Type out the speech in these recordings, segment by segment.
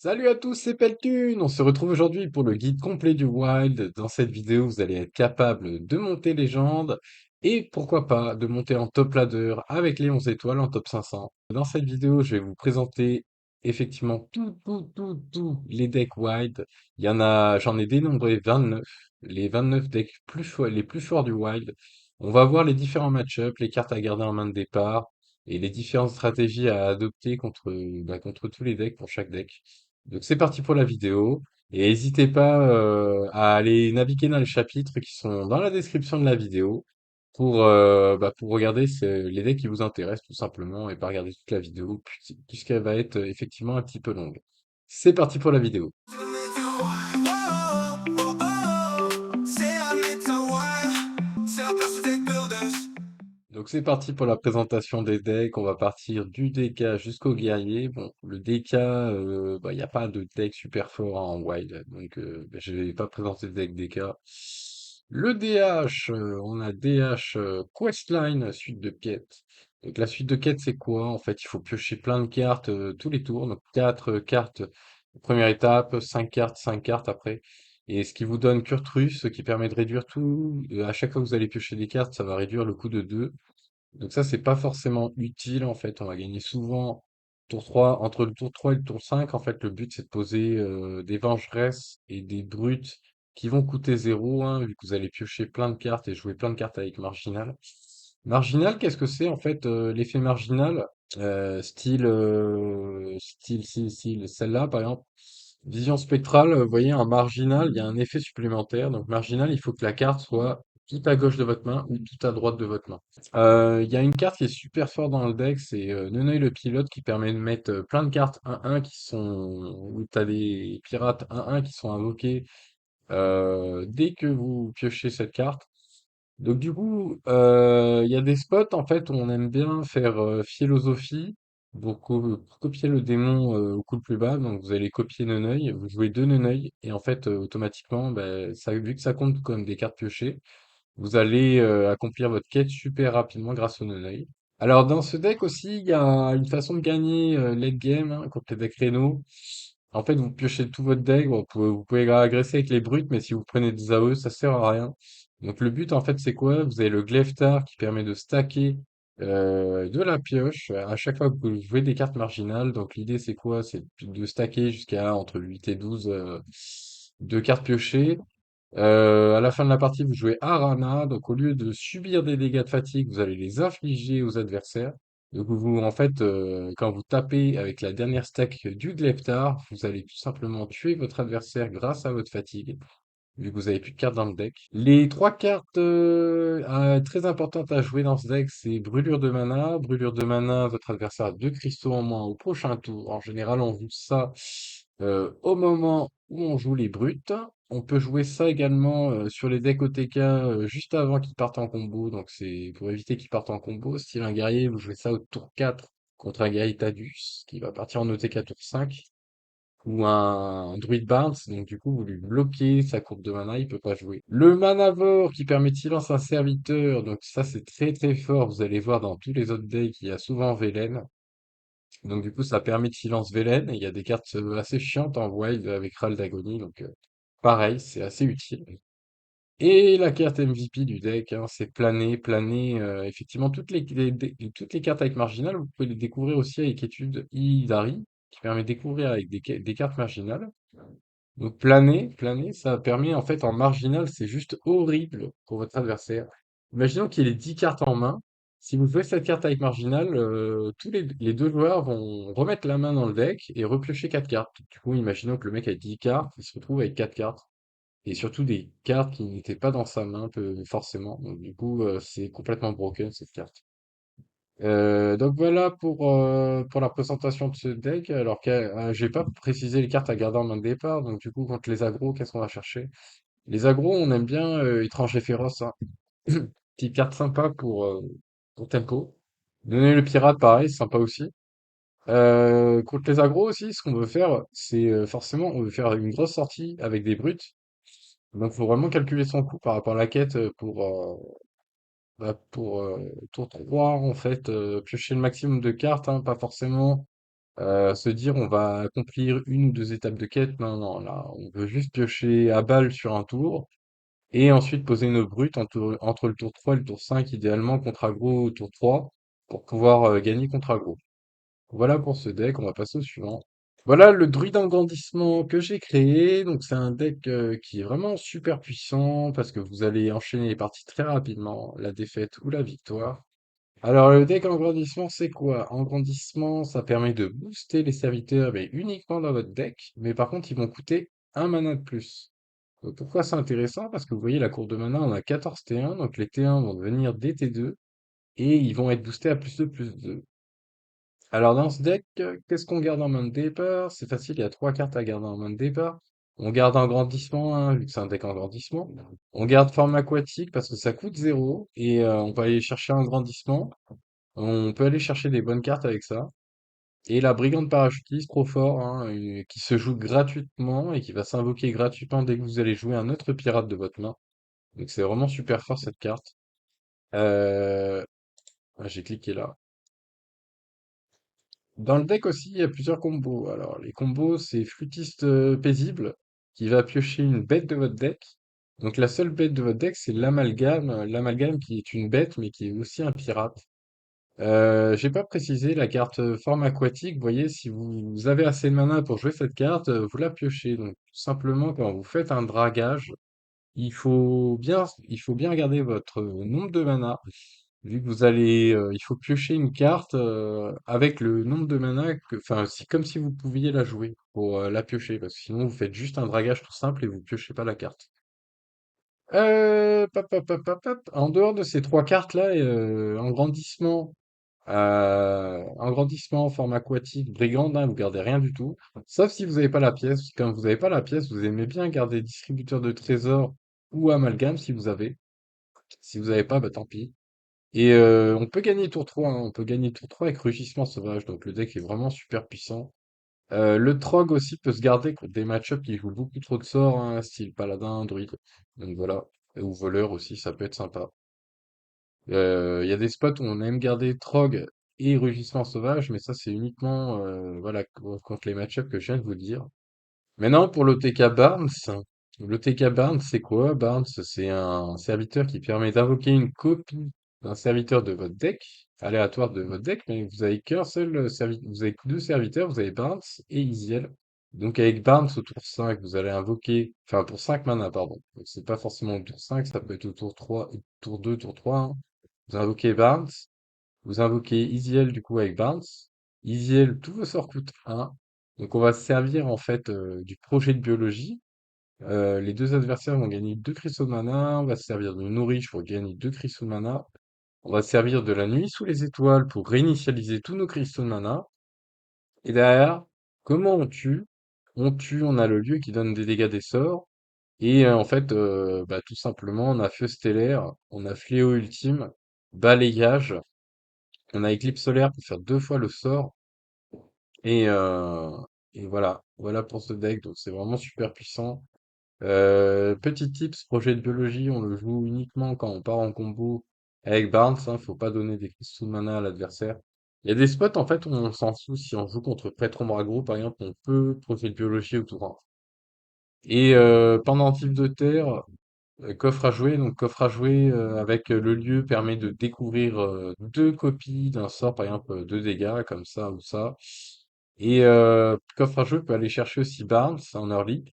Salut à tous, c'est Peltune! On se retrouve aujourd'hui pour le guide complet du Wild. Dans cette vidéo, vous allez être capable de monter légende et pourquoi pas de monter en top ladder avec les 11 étoiles en top 500. Dans cette vidéo, je vais vous présenter effectivement tous les decks Wild. J'en ai dénombré 29, les 29 decks les plus forts du Wild. On va voir les différents match-ups, les cartes à garder en main de départ et les différentes stratégies à adopter contre tous les decks pour chaque deck. Donc c'est parti pour la vidéo. Et n'hésitez pas à aller naviguer dans les chapitres qui sont dans la description de la vidéo pour regarder les decks qui vous intéressent tout simplement et pas regarder toute la vidéo puisqu'elle va être effectivement un petit peu longue. C'est parti pour la vidéo. Donc c'est parti pour la présentation des decks. On va partir du DK jusqu'au guerrier. Bon, le DK, il n'y a pas de deck super fort en wild, donc je vais pas présenter le deck DK. Le DH, on a DH Questline, suite de quêtes. Donc la suite de quêtes, c'est quoi? En fait, il faut piocher plein de cartes tous les tours. Donc 4 cartes première étape, 5 cartes après. Et ce qui vous donne Kurtrus, ce qui permet de réduire tout. À chaque fois que vous allez piocher des cartes, ça va réduire le coût de 2. Donc ça, c'est pas forcément utile en fait. On va gagner souvent tour 3 entre le tour 3 et le tour 5. En fait, le but c'est de poser des vengeresses et des brutes qui vont coûter 0, hein, vu que vous allez piocher plein de cartes et jouer plein de cartes avec Marginal. Marginal, qu'est-ce que c'est en fait l'effet marginal? Style, celle-là par exemple. Vision spectrale, vous voyez, en marginal, il y a un effet supplémentaire. Donc marginal, il faut que la carte soit tout à gauche de votre main ou tout à droite de votre main. Il y a une carte qui est super forte dans le deck, c'est Neneuil le pilote qui permet de mettre plein de cartes 1-1 où tu as des pirates 1-1 qui sont invoqués dès que vous piochez cette carte. Donc du coup, il y a des spots en fait où on aime bien faire philosophie pour copier le démon au coup le plus bas. Donc vous allez copier Neneuil, vous jouez deux Neneuil et en fait automatiquement, vu que ça compte comme des cartes piochées, vous allez accomplir votre quête super rapidement grâce au Nunai. Alors dans ce deck aussi, il y a une façon de gagner late game hein, contre les decks Reno. En fait, vous piochez tout votre deck, bon, vous pouvez agresser avec les brutes, mais si vous prenez des AOE, ça sert à rien. Donc le but en fait c'est quoi? Vous avez le Gleftar qui permet de stacker de la pioche à chaque fois que vous jouez des cartes marginales. Donc l'idée c'est quoi? C'est de stacker jusqu'à entre 8 et 12 de cartes piochées. À la fin de la partie, vous jouez Arana, donc au lieu de subir des dégâts de fatigue, vous allez les infliger aux adversaires. Donc en fait, quand vous tapez avec la dernière stack du Gleftar, vous allez tout simplement tuer votre adversaire grâce à votre fatigue, vu que vous avez plus de cartes dans le deck. Les trois cartes très importantes à jouer dans ce deck, c'est Brûlure de mana. Brûlure de mana, votre adversaire a deux cristaux en moins au prochain tour. En général, on joue ça au moment où on joue les brutes. On peut jouer ça également sur les decks OTK juste avant qu'ils partent en combo. Donc c'est pour éviter qu'ils partent en combo. Style un guerrier, vous jouez ça au tour 4 contre un guerrier Tadus qui va partir en OTK tour 5 ou un Druid Barnes, donc du coup vous lui bloquez sa courbe de mana, il peut pas jouer. Le Manavore qui permet de silence un serviteur, donc ça c'est très fort, vous allez voir dans tous les autres decks, il y a souvent Velen, donc du coup ça permet de silence Velen, et il y a des cartes assez chiantes en wild avec Ral d'Agonie, donc pareil, c'est assez utile. Et la carte MVP du deck, hein, c'est planer, effectivement toutes les cartes avec marginal, vous pouvez les découvrir aussi avec étude Idari, qui permet de découvrir avec des cartes marginales. Donc planer, ça permet en fait en marginal, c'est juste horrible pour votre adversaire. Imaginons qu'il ait 10 cartes en main. Si vous jouez cette carte avec marginal, tous les deux joueurs vont remettre la main dans le deck et repiocher 4 cartes. Du coup, imaginons que le mec a 10 cartes, il se retrouve avec 4 cartes. Et surtout des cartes qui n'étaient pas dans sa main forcément. Donc du coup, c'est complètement broken cette carte. Donc voilà pour la présentation de ce deck. Alors que j'ai pas précisé les cartes à garder en main de départ. Donc du coup, contre les agros, qu'est-ce qu'on va chercher? Les agros, on aime bien Étranger féroce, hein. Petite carte sympa pour tempo. Donner le pirate, pareil, sympa aussi. Contre les agros aussi, ce qu'on veut faire, c'est forcément, on veut faire une grosse sortie avec des brutes. Donc faut vraiment calculer son coût par rapport à la quête pour tour 3 en fait, piocher le maximum de cartes, hein, pas forcément. Se dire on va accomplir une ou deux étapes de quête, non, non, là, on veut juste piocher à balle sur un tour, et ensuite poser nos brutes entre le tour 3 et le tour 5, idéalement contre aggro au tour 3, pour pouvoir gagner contre aggro. Voilà pour ce deck, on va passer au suivant. Voilà le druide engrandissement que j'ai créé. Donc c'est un deck qui est vraiment super puissant parce que vous allez enchaîner les parties très rapidement, la défaite ou la victoire. Alors le deck engrandissement c'est quoi? Engrandissement, ça permet de booster les serviteurs mais uniquement dans votre deck, mais par contre ils vont coûter un mana de plus. Donc, pourquoi c'est intéressant? Parce que vous voyez la courbe de mana, on a 14 T1, donc les T1 vont devenir des T2 et ils vont être boostés à plus 2. Alors dans ce deck, qu'est-ce qu'on garde en main de départ? C'est facile, il y a trois cartes à garder en main de départ. On garde engrandissement, hein, vu que c'est un deck engrandissement. On garde forme aquatique parce que ça coûte 0 et on peut aller chercher un engrandissement. On peut aller chercher des bonnes cartes avec ça. Et la brigande parachutiste, trop fort, hein, qui se joue gratuitement et qui va s'invoquer gratuitement dès que vous allez jouer un autre pirate de votre main. Donc c'est vraiment super fort cette carte. Euh, j'ai cliqué là. Dans le deck aussi, il y a plusieurs combos. Alors, les combos, c'est flûtiste paisible, qui va piocher une bête de votre deck. Donc, la seule bête de votre deck, c'est l'amalgame. L'amalgame qui est une bête, mais qui est aussi un pirate. J'ai pas précisé la carte forme aquatique. Vous voyez, si vous avez assez de mana pour jouer cette carte, vous la piochez. Donc, tout simplement, quand vous faites un dragage, il faut bien regarder votre nombre de mana. Vu que il faut piocher une carte avec le nombre de mana, enfin, comme si vous pouviez la jouer pour la piocher, parce que sinon vous faites juste un dragage tout simple et vous piochez pas la carte. Pop, pop, pop, pop, pop. En dehors de ces trois cartes-là, engrandissement, forme aquatique, brigande, hein, vous gardez rien du tout. Sauf si vous n'avez pas la pièce. Quand vous n'avez pas la pièce, vous aimez bien garder distributeur de trésors ou amalgame si vous avez. Si vous n'avez pas, bah tant pis. Et on peut gagner tour 3, hein, on peut gagner tour 3 avec Rugissement Sauvage, donc le deck est vraiment super puissant. Le Trog aussi peut se garder contre des match-ups qui jouent beaucoup trop de sorts, hein, style Paladin, Druide, donc voilà. Ou Voleur aussi, ça peut être sympa. Il y a des spots où on aime garder Trog et Rugissement Sauvage, mais ça c'est uniquement voilà, contre les match-ups que je viens de vous dire. Maintenant, pour l'OTK Barnes, l'OTK Barnes, c'est quoi? Barnes, c'est un serviteur qui permet d'invoquer une copie d'un serviteur de votre deck, aléatoire de votre deck, mais vous avez qu'un seul serviteur, vous avez que deux serviteurs, vous avez Barnes et Isiel. Donc avec Barnes au tour 5, vous allez invoquer, enfin pour 5 mana, pardon. Donc c'est pas forcément au tour 5, ça peut être au tour 3, tour 2, tour 3, hein. Vous invoquez Barnes, vous invoquez Isiel du coup avec Barnes. Isiel, tous vos sorts coûtent 1. Donc on va se servir en fait du projet de biologie. Les deux adversaires vont gagner 2 cristaux de mana. On va se servir de Nourriche pour gagner 2 cristaux de mana. On va se servir de la nuit sous les étoiles pour réinitialiser tous nos cristaux de mana. Et derrière, comment on tue? On tue, on a le lieu qui donne des dégâts des sorts. Et en fait, bah, tout simplement, on a Feu stellaire, on a Fléau ultime, Balayage, on a Éclipse solaire pour faire deux fois le sort. Et, euh, et voilà, voilà pour ce deck. Donc c'est vraiment super puissant. Petit tips, projet de biologie, on le joue uniquement quand on part en combo avec Barnes, hein, faut pas donner des cristaux de mana à l'adversaire. Il y a des spots en fait où on s'en fout, si on joue contre Prêtre Ombre Aggro par exemple, on peut projet de biologie au tour 1. Et pendentif de terre, coffre à jouer, donc coffre à jouer avec le lieu permet de découvrir deux copies d'un sort, par exemple deux dégâts, comme ça ou ça. Et coffre à jouer peut aller chercher aussi Barnes en early.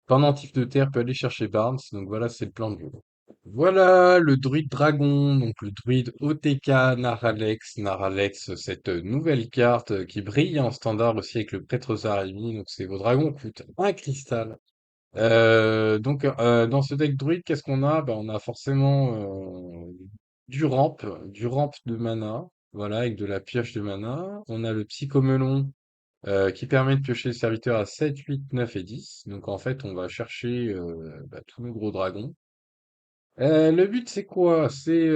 Pendentif de terre peut aller chercher Barnes, donc voilà, c'est le plan de jeu. Voilà le druide dragon, donc le druide OTK Naralex. Naralex, cette nouvelle carte qui brille en standard aussi avec le prêtre Zaremi, donc c'est vos dragons coûtent un cristal. Donc dans ce deck druide, qu'est-ce qu'on a? Ben, on a forcément du ramp de mana, voilà, avec de la pioche de mana. On a le psychomelon qui permet de piocher le serviteur à 7, 8, 9 et 10. Donc en fait, on va chercher bah, tous nos gros dragons. Le but, c'est quoi? C'est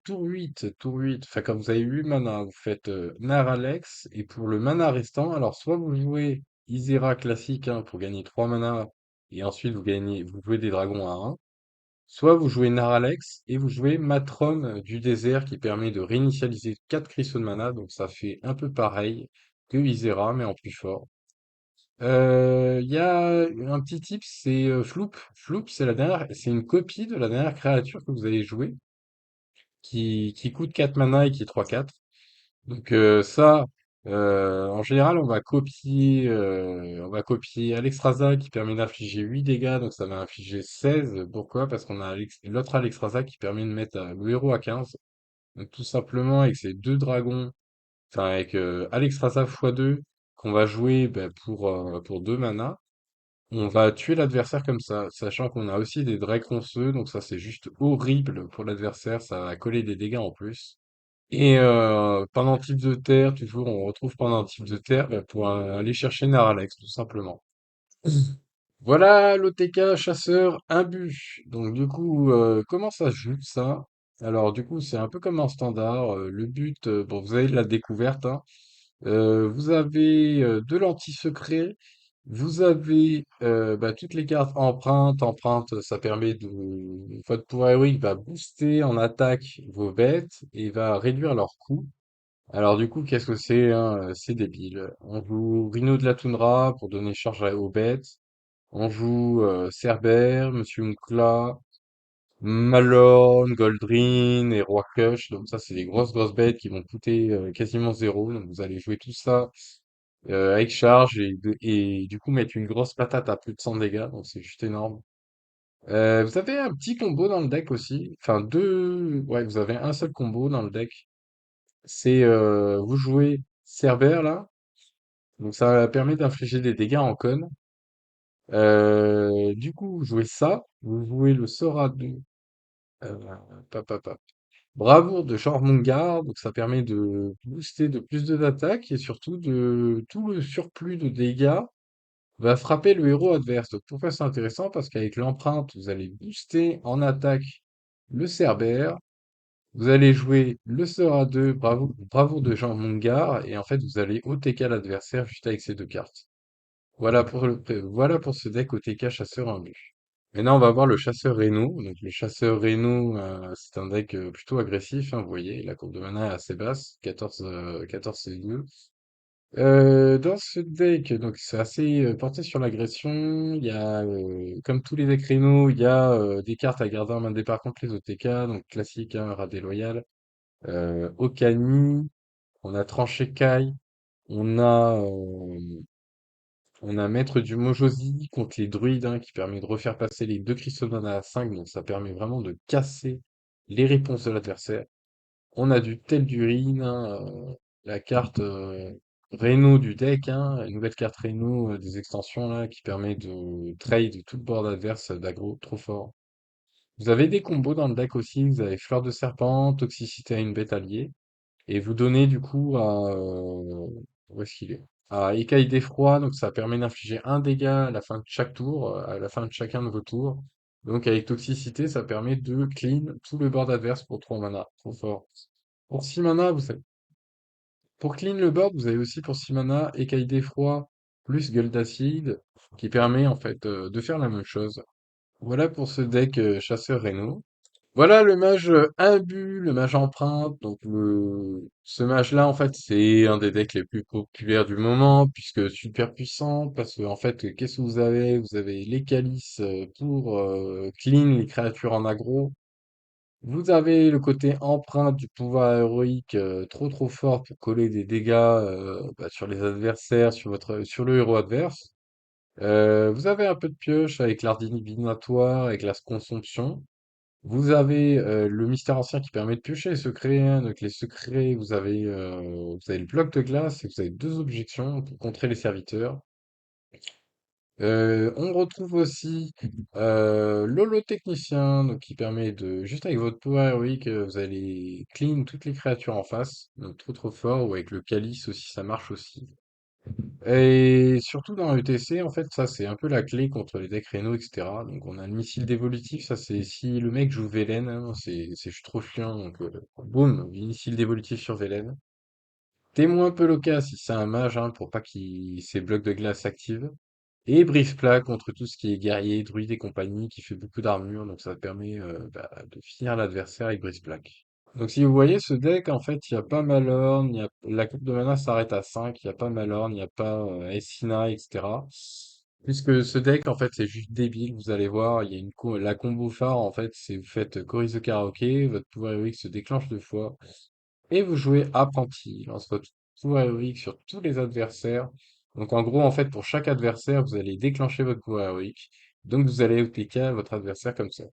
tour 8, tour 8. Enfin, quand vous avez 8 mana, vous faites Naralex. Et pour le mana restant, alors soit vous jouez Isera classique hein, pour gagner 3 mana, et ensuite vous jouez des dragons à 1. Soit vous jouez Naralex et vous jouez Matrone du désert qui permet de réinitialiser 4 cristaux de mana, donc ça fait un peu pareil que Isera, mais en plus fort. Il y a un petit tip, c'est Floop. Floop, c'est une copie de la dernière créature que vous avez jouée, qui coûte 4 mana et qui est 3/4. Donc ça, en général, on va copier Alexstrasza qui permet d'infliger 8 dégâts, donc ça va infliger 16. Pourquoi? Parce qu'on a l'autre Alexstrasza qui permet de mettre le héros à 15. Donc tout simplement avec ces deux dragons, enfin avec Alexstrasza x2 qu'on va jouer pour 2 mana, on va tuer l'adversaire comme ça, sachant qu'on a aussi des Dragons, donc ça c'est juste horrible pour l'adversaire, ça va coller des dégâts en plus. Et pendant type de terre, toujours, on retrouve pendant type de terre pour aller chercher Naralex, tout simplement. Voilà l'OTK chasseur imbu. Donc du coup, comment ça se joue ça? Alors du coup, c'est un peu comme un standard. Le but, bon, vous avez de la découverte, hein. Vous avez de l'anti-secret. Vous avez toutes les cartes empreintes. Empreinte, ça permet de... Votre pouvoir héroïque va booster en attaque vos bêtes et va réduire leur coût. Alors du coup, qu'est-ce que c'est, hein? C'est débile. On joue Rhino de la Toundra pour donner charge aux bêtes. On joue Cerbère, Monsieur Mkla, Malorne, Goldrin et Roi Kush. Donc ça, c'est des grosses bêtes qui vont coûter quasiment zéro. Donc vous allez jouer tout ça avec charge et du coup mettre une grosse patate à plus de 100 dégâts. Donc c'est juste énorme. Vous avez un petit combo dans le deck aussi. Enfin deux... Ouais, vous avez un seul combo dans le deck. C'est vous jouez Cerbère là. Donc ça permet d'infliger des dégâts en con. Du coup, vous jouez ça. Vous jouez le Sora de... Euh, pap, pap, pap. Bravoure de Jormungand, donc ça permet de booster de plus de d'attaque et surtout de tout le surplus de dégâts va frapper le héros adverse. Donc pourquoi c'est intéressant? Parce qu'avec l'empreinte, vous allez booster en attaque le Cerbère, vous allez jouer le Sora 2, bravoure de Jormungand, et en fait vous allez OTK l'adversaire juste avec ces deux cartes. Voilà pour ce deck OTK chasseur en but. Maintenant, on va voir le chasseur Reno. Donc, le chasseur Reno, c'est un deck plutôt agressif, hein, vous voyez, la courbe de mana est assez basse, 14 C2. Dans ce deck, donc c'est assez porté sur l'agression. Il y a, comme tous les decks Reno, il y a des cartes à garder en main de départ contre les OTK, donc classique, hein, Rat Loyal, Okani, on a Tranché Kai, on a Maître du Mojosi contre les druides, hein, qui permet de refaire passer les deux cristaux de mana à 5, donc ça permet vraiment de casser les réponses de l'adversaire. On a du Teldurin, hein, la carte Reno du deck, hein, une nouvelle carte Reno des extensions là, qui permet de trade tout le board adverse d'aggro, trop fort. Vous avez des combos dans le deck aussi, vous avez Fleur de Serpent, Toxicité à une bête alliée. Et vous donnez du coup à... où est-ce qu'il est? À Écaille d'Effroi, donc ça permet d'infliger un dégât à la fin de chaque tour, à la fin de chacun de vos tours. Donc avec Toxicité, ça permet de clean tout le board adverse pour 3 mana. Trop fort. Pour 6 mana, pour clean le board, vous avez aussi pour 6 mana Écaille d'Effroi plus Gueule d'Acide, qui permet en fait de faire la même chose. Voilà pour ce deck Chasseur Reno. Voilà le mage imbu, le mage empreinte. Donc ce mage-là, en fait, c'est un des decks les plus populaires du moment, puisque super puissant, parce que en fait, qu'est-ce que vous avez? Vous avez les calices pour clean les créatures en aggro. Vous avez le côté empreinte du pouvoir héroïque trop fort pour coller des dégâts sur les adversaires, sur le héros adverse. Vous avez un peu de pioche avec l'art divinatoire, avec la consomption. Vous avez le mystère ancien qui permet de piocher les secrets, hein. Donc les secrets, vous avez le bloc de glace et vous avez deux objections pour contrer les serviteurs. On retrouve aussi l'holotechnicien, donc qui permet de, juste avec votre pouvoir héroïque, vous allez clean toutes les créatures en face, donc trop fort, ou avec le calice aussi, ça marche aussi. Et surtout dans ETC, en fait, ça c'est un peu la clé contre les decks Reno, etc. Donc on a le missile dévolutif, ça c'est si le mec joue Velen, hein, c'est juste trop chiant, donc boum, missile dévolutif sur Velen. Témoin Peloka si c'est un mage, hein, pour pas qu'il ses blocs de glace s'activent. Et brise plat contre tout ce qui est guerrier, druide et compagnie, qui fait beaucoup d'armure, donc ça permet de finir l'adversaire avec brise plaque. Donc si vous voyez ce deck, en fait, il n'y a pas Malorn, la coupe de mana s'arrête à 5, il n'y a pas Malorn, il n'y a pas Essina, etc. Puisque ce deck, en fait, c'est juste débile, vous allez voir, il y a la combo phare, en fait, c'est vous faites Chorus de Karaoké, votre pouvoir héroïque se déclenche 2 fois, et vous jouez Apprenti, lance votre pouvoir héroïque sur tous les adversaires. Donc en gros, en fait, pour chaque adversaire, vous allez déclencher votre pouvoir héroïque. Donc vous allez OTK votre adversaire comme ça.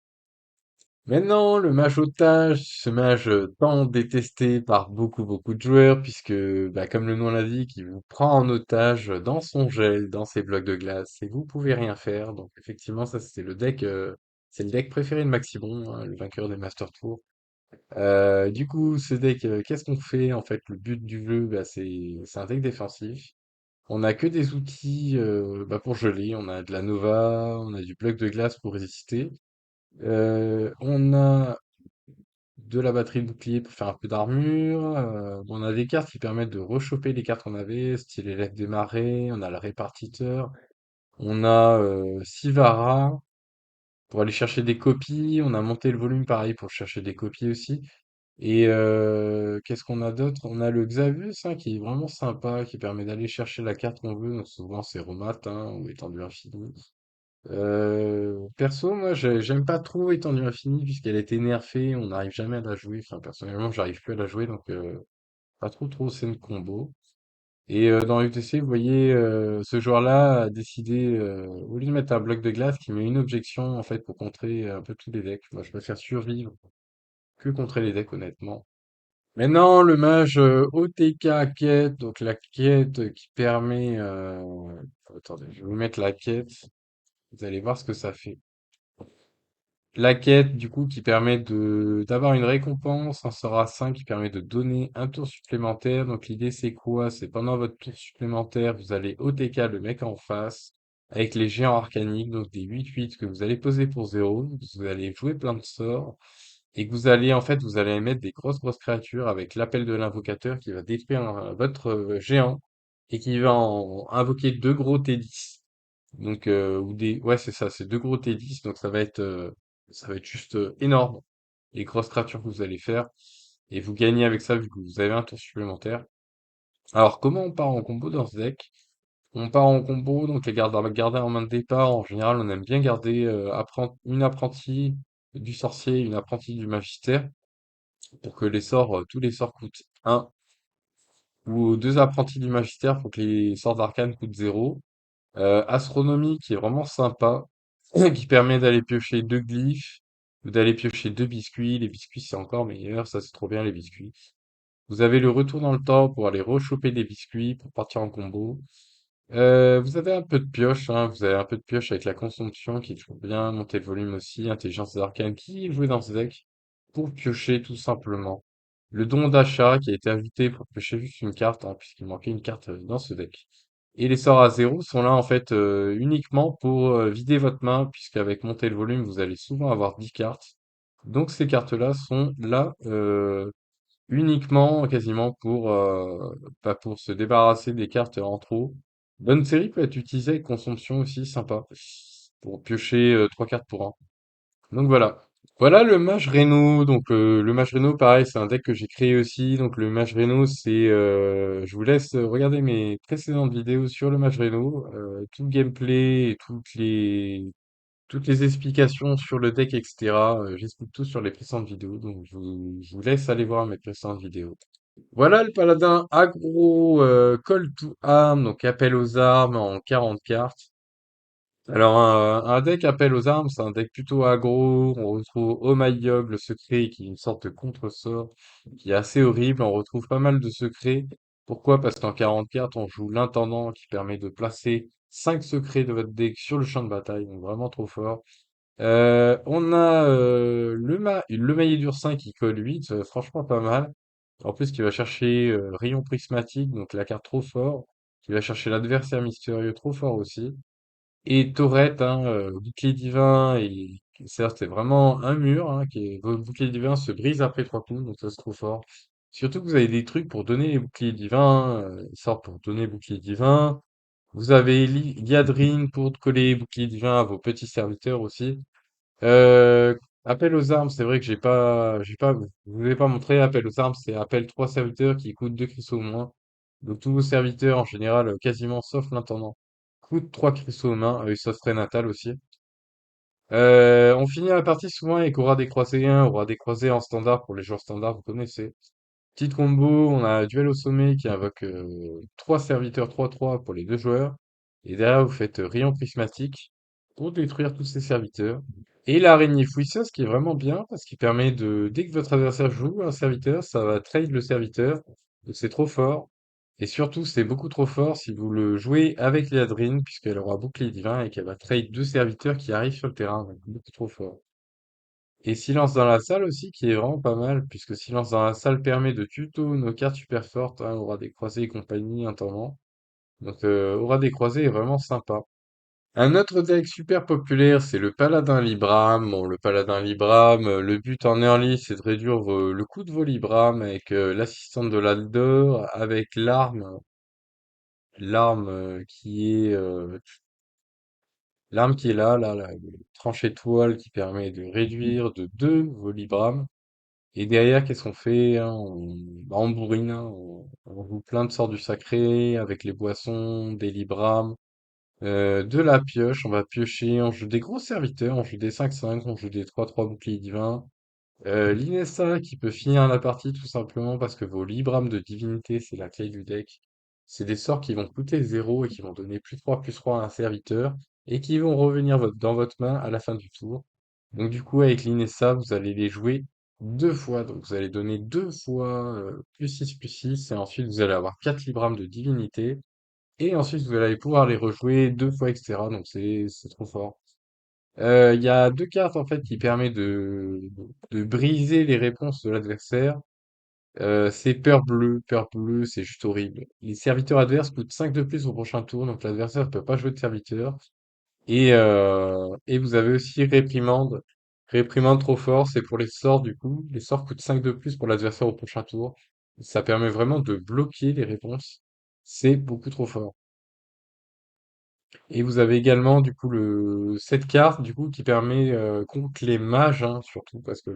Maintenant, le mage otage, ce mage tant détesté par beaucoup de joueurs, puisque, bah, comme le nom l'indique, il vous prend en otage dans son gel, dans ses blocs de glace, et vous pouvez rien faire. Donc effectivement, ça c'était c'est le deck préféré de Maximon, hein, le vainqueur des Master Tour. Du coup, ce deck, qu'est-ce qu'on fait? En fait, le but du jeu, bah, c'est un deck défensif. On n'a que des outils bah, pour geler. On a de la Nova, on a du bloc de glace pour résister. On a de la batterie de bouclier pour faire un peu d'armure. On a des cartes qui permettent de rechoper les cartes qu'on avait, style élève des marais. On a le répartiteur. On a Sivara pour aller chercher des copies. On a monté le volume pareil pour chercher des copies aussi. Et qu'est-ce qu'on a d'autre? On a le Xavus, hein, qui est vraiment sympa, qui permet d'aller chercher la carte qu'on veut. Donc souvent c'est Romat, hein, ou Étendue Infinie. Perso, moi j'aime pas trop Étendue Infinie puisqu'elle a été nerfée, on n'arrive jamais à la jouer. Enfin personnellement j'arrive plus à la jouer donc pas trop c'est une combo. Et dans UTC, vous voyez, ce joueur-là a décidé, au lieu de mettre un bloc de glace, qui met une objection en fait pour contrer un peu tous les decks. Moi je préfère survivre que contrer les decks honnêtement. Maintenant, le mage OTK quête, donc la quête qui permet... attendez, je vais vous mettre la quête, vous allez voir ce que ça fait. La quête, du coup, qui permet d'avoir une récompense, un sort à 5 qui permet de donner un tour supplémentaire. Donc l'idée c'est quoi? C'est pendant votre tour supplémentaire, vous allez OTK le mec en face avec les géants arcaniques, donc des 8/8 que vous allez poser pour 0. Vous allez jouer plein de sorts et que vous allez en fait vous allez mettre des grosses créatures avec l'appel de l'invocateur qui va détruire votre géant et qui va invoquer 2 gros T10. Donc ou des ouais c'est ça, c'est 2 gros T10 donc ça va être juste énorme les grosses créatures que vous allez faire et vous gagnez avec ça vu que vous avez un tour supplémentaire. Alors comment on part en combo dans ce deck? On part en combo donc les garder en main de départ en général on aime bien garder une apprentie du sorcier, une apprentie du magistère pour que tous les sorts coûtent un ou 2 apprentis du magistère pour que les sorts d'arcane coûtent 0. Astronomie qui est vraiment sympa, qui permet d'aller piocher 2 glyphes ou d'aller piocher 2 biscuits. Les biscuits c'est encore meilleur, ça c'est trop bien les biscuits. Vous avez le retour dans le temps pour aller rechoper des biscuits pour partir en combo. Vous avez un peu de pioche, hein, vous avez un peu de pioche avec la consomption qui est toujours bien, monter le volume aussi, intelligence des arcanes qui est joué dans ce deck pour piocher tout simplement. Le don d'achat qui a été ajouté pour piocher juste une carte, hein, puisqu'il manquait une carte dans ce deck. Et les sorts à 0 sont là en fait uniquement pour vider votre main, puisqu'avec monter le volume, vous allez souvent avoir 10 cartes. Donc ces cartes-là sont là uniquement quasiment pour se débarrasser des cartes en trop. Bonne série peut être utilisée avec consomption aussi, sympa, pour piocher 3 cartes pour un. Donc voilà. Voilà le mage Reno. Donc le mage Reno, pareil, c'est un deck que j'ai créé aussi. Donc le mage Reno, je vous laisse regarder mes précédentes vidéos sur le mage Reno, tout le gameplay et toutes les explications sur le deck, etc. J'explique tout sur les précédentes vidéos. Donc je vous laisse aller voir mes précédentes vidéos. Voilà le paladin aggro call to arm, donc appel aux armes en 40 cartes. Alors un deck appel aux armes, c'est un deck plutôt aggro. On retrouve Oh My Yogg, le secret, qui est une sorte de contre-sort, qui est assez horrible. On retrouve pas mal de secrets. Pourquoi? Parce qu'en 40 cartes, on joue l'intendant qui permet de placer 5 secrets de votre deck sur le champ de bataille, donc vraiment trop fort. On a le maillet d'Ursin qui colle 8, franchement pas mal. En plus, qui va chercher Rayon Prismatique, donc la carte trop fort. Qui va chercher l'adversaire mystérieux trop fort aussi. Et Taurette, hein, bouclier divin, et certes c'est vraiment un mur, hein, votre bouclier divin se brise après 3 coups, donc ça c'est trop fort. Surtout que vous avez des trucs pour donner les boucliers divins, il sort pour donner bouclier divin. Vous avez Liadrine pour coller bouclier divin à vos petits serviteurs aussi. Appel aux armes, c'est vrai que je vous ai pas montré. Appel aux armes, c'est appel 3 serviteurs qui coûtent 2 cristaux au moins. Donc tous vos serviteurs, en général, quasiment, sauf l'intendant, coûtent 3 cristaux aux mains, sauf Natal aussi. On finit la partie souvent avec Aura décroisé 1, Aura décroisé en standard pour les joueurs standards, vous connaissez. Petite combo, on a Duel au sommet qui invoque 3 serviteurs 3-3 pour les deux joueurs. Et derrière, vous faites Rayon prismatique pour détruire tous ces serviteurs. Et l'araignée fouisseuse qui est vraiment bien parce qu'il permet de, dès que votre adversaire joue un serviteur, ça va trade le serviteur. Donc c'est trop fort. Et surtout, c'est beaucoup trop fort si vous le jouez avec Liadrine, puisqu'elle aura bouclier divin et qu'elle va trade deux serviteurs qui arrivent sur le terrain. Donc beaucoup trop fort. Et silence dans la salle aussi, qui est vraiment pas mal, puisque silence dans la salle permet de tuto nos cartes super fortes, hein, aura des croisés et compagnie, intendant. Donc aura des croisés est vraiment sympa. Un autre deck super populaire, c'est le Paladin Libram. Bon, le Paladin Libram, le but en early, c'est de réduire le coût de vos Libram avec l'assistante de l'Aldor, avec l'arme l'arme qui est là, la tranche étoile qui permet de réduire de 2 vos Libram. Et derrière, qu'est-ce qu'on fait, hein, on bourrine, hein, on joue plein de sorts du sacré avec les boissons, des Libram. De la pioche, on va piocher, on joue des gros serviteurs, on joue des 5-5, on joue des 3-3 boucliers divins. L'Inessa qui peut finir la partie tout simplement parce que vos Libram de divinité, c'est la clé du deck. C'est des sorts qui vont coûter 0 et qui vont donner +3/+3 à un serviteur et qui vont revenir dans votre main à la fin du tour. Donc du coup, avec l'Inessa, vous allez les jouer deux fois. Donc vous allez donner deux fois +6/+6 et ensuite vous allez avoir 4 Libram de divinité. Et ensuite, vous allez pouvoir les rejouer deux fois, etc. Donc c'est trop fort. Il y a deux cartes en fait qui permettent de briser les réponses de l'adversaire. C'est peur bleue. Peur bleue, c'est juste horrible. Les serviteurs adverses coûtent 5 de plus au prochain tour, donc l'adversaire ne peut pas jouer de serviteur. Et vous avez aussi réprimande. Réprimande trop fort, c'est pour les sorts du coup. Les sorts coûtent 5 de plus pour l'adversaire au prochain tour. Ça permet vraiment de bloquer les réponses. C'est beaucoup trop fort. Et vous avez également du coup cette carte du coup qui permet contre les mages, hein, surtout parce que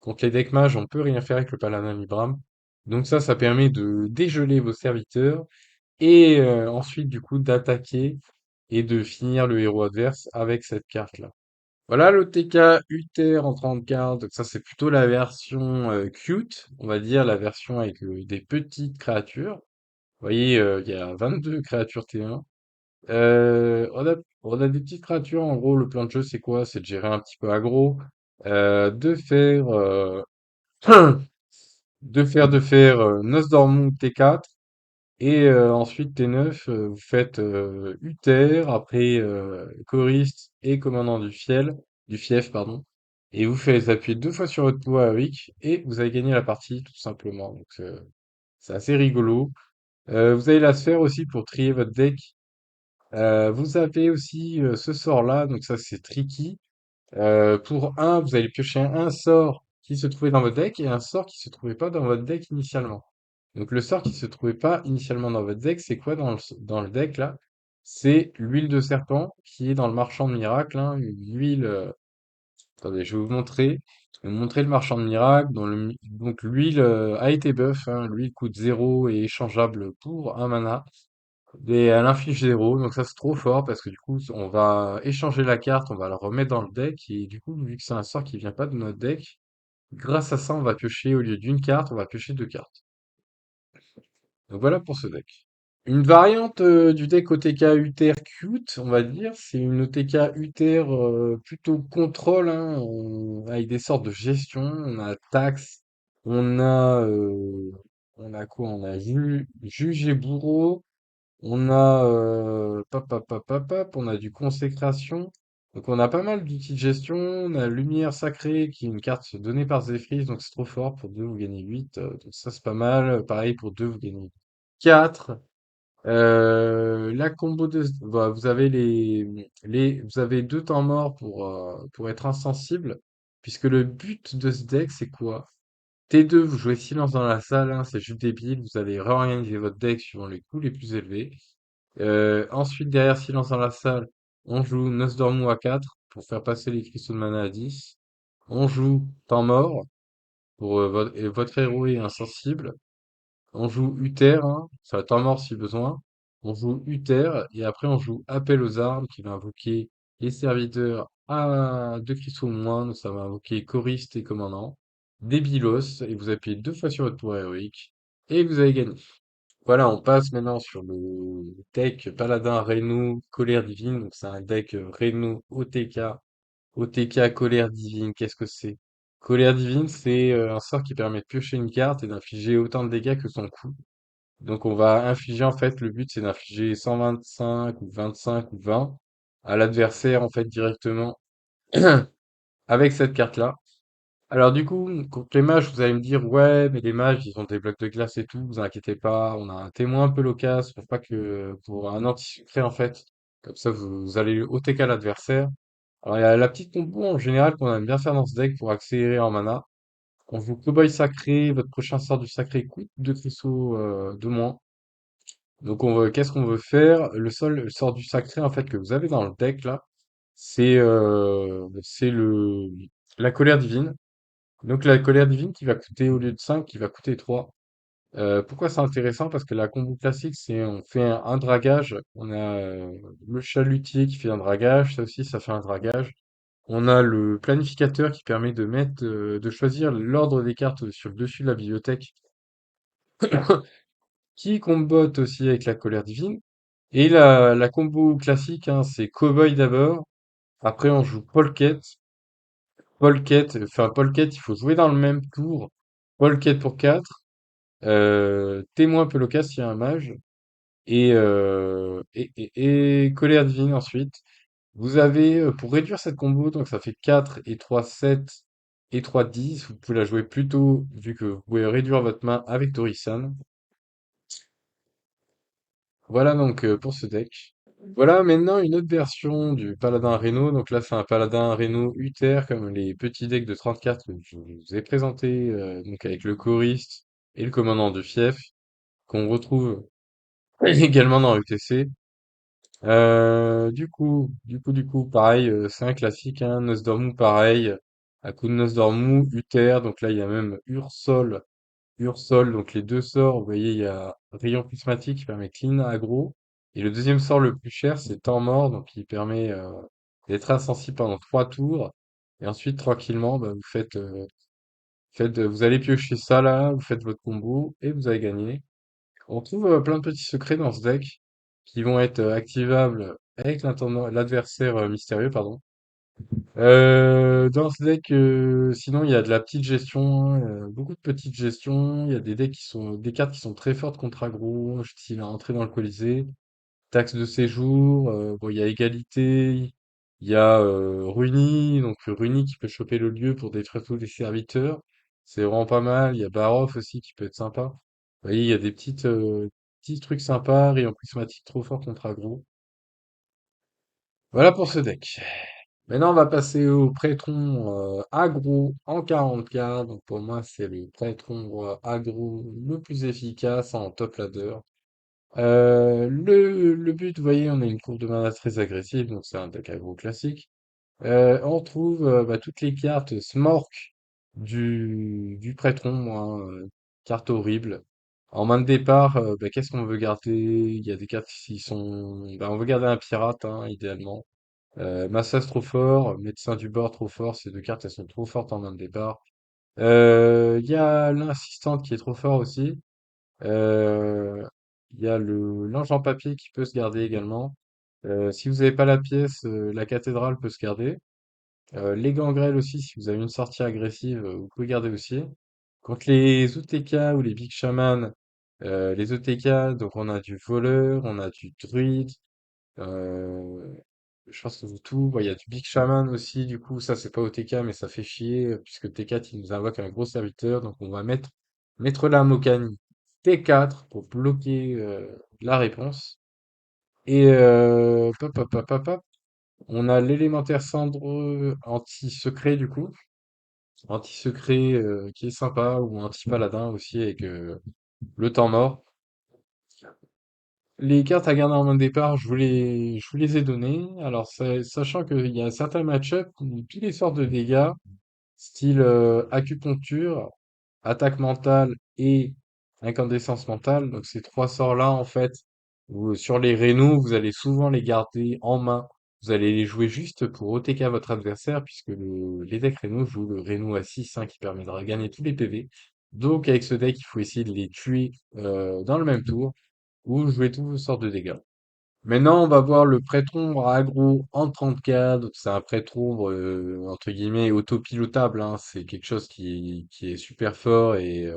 contre les decks mages on peut rien faire avec le Paladin Libram. Donc ça permet de dégeler vos serviteurs et ensuite du coup d'attaquer et de finir le héros adverse avec cette carte-là. Voilà l'OTK Uther en 30 cartes, donc ça c'est plutôt la version cute, on va dire la version avec des petites créatures. Vous voyez, il y a 22 créatures T1. On a des petites créatures, en gros, le plan de jeu, c'est quoi? C'est de gérer un petit peu aggro, de faire, de faire Nosdormu T4, et ensuite T9, vous faites Uther, après Choriste et Commandant du fief, pardon, et vous faites appuyer deux fois sur votre pouvoir héroïque, et vous avez gagné la partie, tout simplement. Donc c'est assez rigolo. Vous avez la sphère aussi pour trier votre deck. Vous avez aussi ce sort-là, donc ça c'est tricky. Pour un, vous allez piocher un sort qui se trouvait dans votre deck et un sort qui se trouvait pas dans votre deck initialement. Donc le sort qui se trouvait pas initialement dans votre deck, c'est quoi dans le deck là? C'est l'huile de serpent qui est dans le marchand de miracle, hein, une huile. Attendez, je vais vous montrer. Je vais vous montrer le marchand de miracle. Donc l'huile a été buff, hein, l'huile coûte 0 et échangeable pour un mana. Et elle inflige 0, donc ça c'est trop fort parce que du coup on va échanger la carte, on va la remettre dans le deck et du coup vu que c'est un sort qui vient pas de notre deck, grâce à ça on va piocher au lieu d'une carte, on va piocher deux cartes. Donc voilà pour ce deck. Une variante du deck OTK Uther Cute, on va dire, c'est une OTK Uther plutôt contrôle, hein, avec des sortes de gestion, on a taxe, on a on a quoi? On a juge et bourreau. On a on a du consécration. Donc on a pas mal d'outils de gestion. On a lumière sacrée qui est une carte donnée par Zephyr, donc c'est trop fort. Pour 2 vous gagnez 8. Donc ça c'est pas mal. Pareil pour 2 vous gagnez 4. La combo de bah, vous avez vous avez deux temps morts pour être insensible. Puisque le but de ce deck c'est quoi? T2, vous jouez silence dans la salle, hein, c'est juste débile. Vous allez réorganiser votre deck suivant les coûts les plus élevés. Ensuite, derrière Silence dans la salle, on joue Nosdormu à 4 pour faire passer les cristaux de mana à 10. On joue temps mort pour et votre héros est insensible. On joue Uther, hein, ça va temps mort si besoin. On joue Uther et après on joue Appel aux armes qui va invoquer les serviteurs à 2 cristaux ou moins, donc ça va invoquer choriste et commandant. Débilos et vous appuyez 2 fois sur votre pouvoir héroïque et vous avez gagné. Voilà, on passe maintenant sur le deck Paladin Reno Colère Divine. Donc c'est un deck Reno OTK. OTK Colère Divine, qu'est-ce que c'est? Colère Divine, c'est un sort qui permet de piocher une carte et d'infliger autant de dégâts que son coût. Donc on va infliger en fait, le but c'est d'infliger 125 ou 25 ou 20 à l'adversaire en fait directement avec cette carte-là. Alors du coup, contre les mages, vous allez me dire, ouais, mais les mages, ils ont des blocs de glace et tout, vous inquiétez pas, on a un témoin un peu loquace pour pas que, pour un anti-secret en fait. Comme ça, vous allez OTK l'adversaire. Alors il y a la petite combo en général qu'on aime bien faire dans ce deck pour accélérer en mana. On joue Cowboy Sacré, votre prochain sort du sacré coûte 2 cristaux de moins. Donc qu'est-ce qu'on veut faire? Le sort du sacré en fait que vous avez dans le deck là, c'est la colère divine. Donc la colère divine qui va coûter au lieu de 5, qui va coûter 3. Pourquoi c'est intéressant? Parce que la combo classique, c'est on fait un dragage. On a le chalutier qui fait un dragage, ça aussi ça fait un dragage. On a le planificateur qui permet de choisir l'ordre des cartes sur le dessus de la bibliothèque, qui combotte aussi avec la colère divine. Et la combo classique, hein, c'est Cowboy d'abord. Après, on joue Polket. Polket, il faut jouer dans le même tour. Polket pour 4. Témoin Pelokas s'il y a un mage. Et Colère divine ensuite. Vous avez, pour réduire cette combo, donc ça fait 4 et 3 7 et 3 10. Vous pouvez la jouer plus tôt, vu que vous pouvez réduire votre main avec Torisan. Voilà donc pour ce deck. Voilà maintenant une autre version du Paladin Reno. Donc là, c'est un Paladin Reno Uther, comme les petits decks de 30 cartes que je vous ai présentés, donc avec le choriste et le commandant de fief, qu'on retrouve également dans UTC. Du coup, pareil, c'est un classique, hein, Nosdormu, pareil. À coup de Nosdormu, Uther, donc là, il y a même Ursol, donc les deux sorts, vous voyez, il y a Rayon Prismatique qui permet clean aggro. Et le deuxième sort le plus cher, c'est Temps Mort, donc il permet d'être insensible pendant 3 tours. Et ensuite, tranquillement, bah, vous allez piocher ça là, vous faites votre combo et vous avez gagné. On trouve plein de petits secrets dans ce deck qui vont être activables avec l'adversaire mystérieux, pardon. Dans ce deck, sinon il y a de la petite gestion, hein, beaucoup de petites gestions. Il y a des cartes qui sont très fortes contre aggro, style entrer dans le Colisée, taxe de séjour. Bon, il y a égalité, il y a Runi, donc Runi qui peut choper le lieu pour détruire tous les serviteurs. C'est vraiment pas mal. Il y a Baroff aussi qui peut être sympa. Vous voyez, il y a des petits trucs sympas, rayon prismatique trop fort contre aggro. Voilà pour ce deck. Maintenant, on va passer au prêtron aggro en 40K. Donc pour moi, c'est le prêtron aggro le plus efficace en top ladder. Le but, vous voyez, on a une courbe de mana très agressive, donc c'est un deck aggro classique. On retrouve bah, toutes les cartes Smork du prêtron, moi, hein, carte horrible. En main de départ, bah, qu'est-ce qu'on veut garder? Il y a des cartes qui sont... Bah, on veut garder un pirate, hein, idéalement. Massas trop fort, Médecin du bord trop fort, ces 2 cartes elles sont trop fortes en main de départ. Il y a l'insistante qui est trop fort aussi. Euh, Il y a le linge en papier qui peut se garder également. Si vous n'avez pas la pièce, la cathédrale peut se garder. Les gangrels aussi, si vous avez une sortie agressive, vous pouvez garder aussi. Contre les OTK ou les Big Shaman, les OTK, donc on a du voleur, on a du druide, euh, je pense que tout, bon, il y a du Big Shaman aussi, du coup, ça c'est pas au TK, mais ça fait chier, puisque T4 il nous invoque un gros serviteur, donc on va mettre la Mokani T4 pour bloquer la réponse. Et pop, pop, pop, pop, pop. On a l'élémentaire cendre anti-secret du coup, anti-secret qui est sympa, ou anti-paladin aussi avec le temps mort. Les cartes à garder en main de départ, je vous les ai données. Alors, sachant qu'il y a certains match-ups où tous les sorts de dégâts, style acupuncture, attaque mentale et incandescence mentale. Donc ces trois sorts-là, en fait, sur les rénaux, vous allez souvent les garder en main. Vous allez les jouer juste pour OTK votre adversaire, puisque les decks rénaux jouent le réno à 6 hein, qui permettra de gagner tous les PV. Donc avec ce deck, il faut essayer de les tuer dans le même tour, ou jouer toutes sortes de dégâts. Maintenant, on va voir le prêtre-ombre aggro en 34. Donc, c'est un prêtre-ombre, entre guillemets, autopilotable, hein. C'est quelque chose qui est super fort et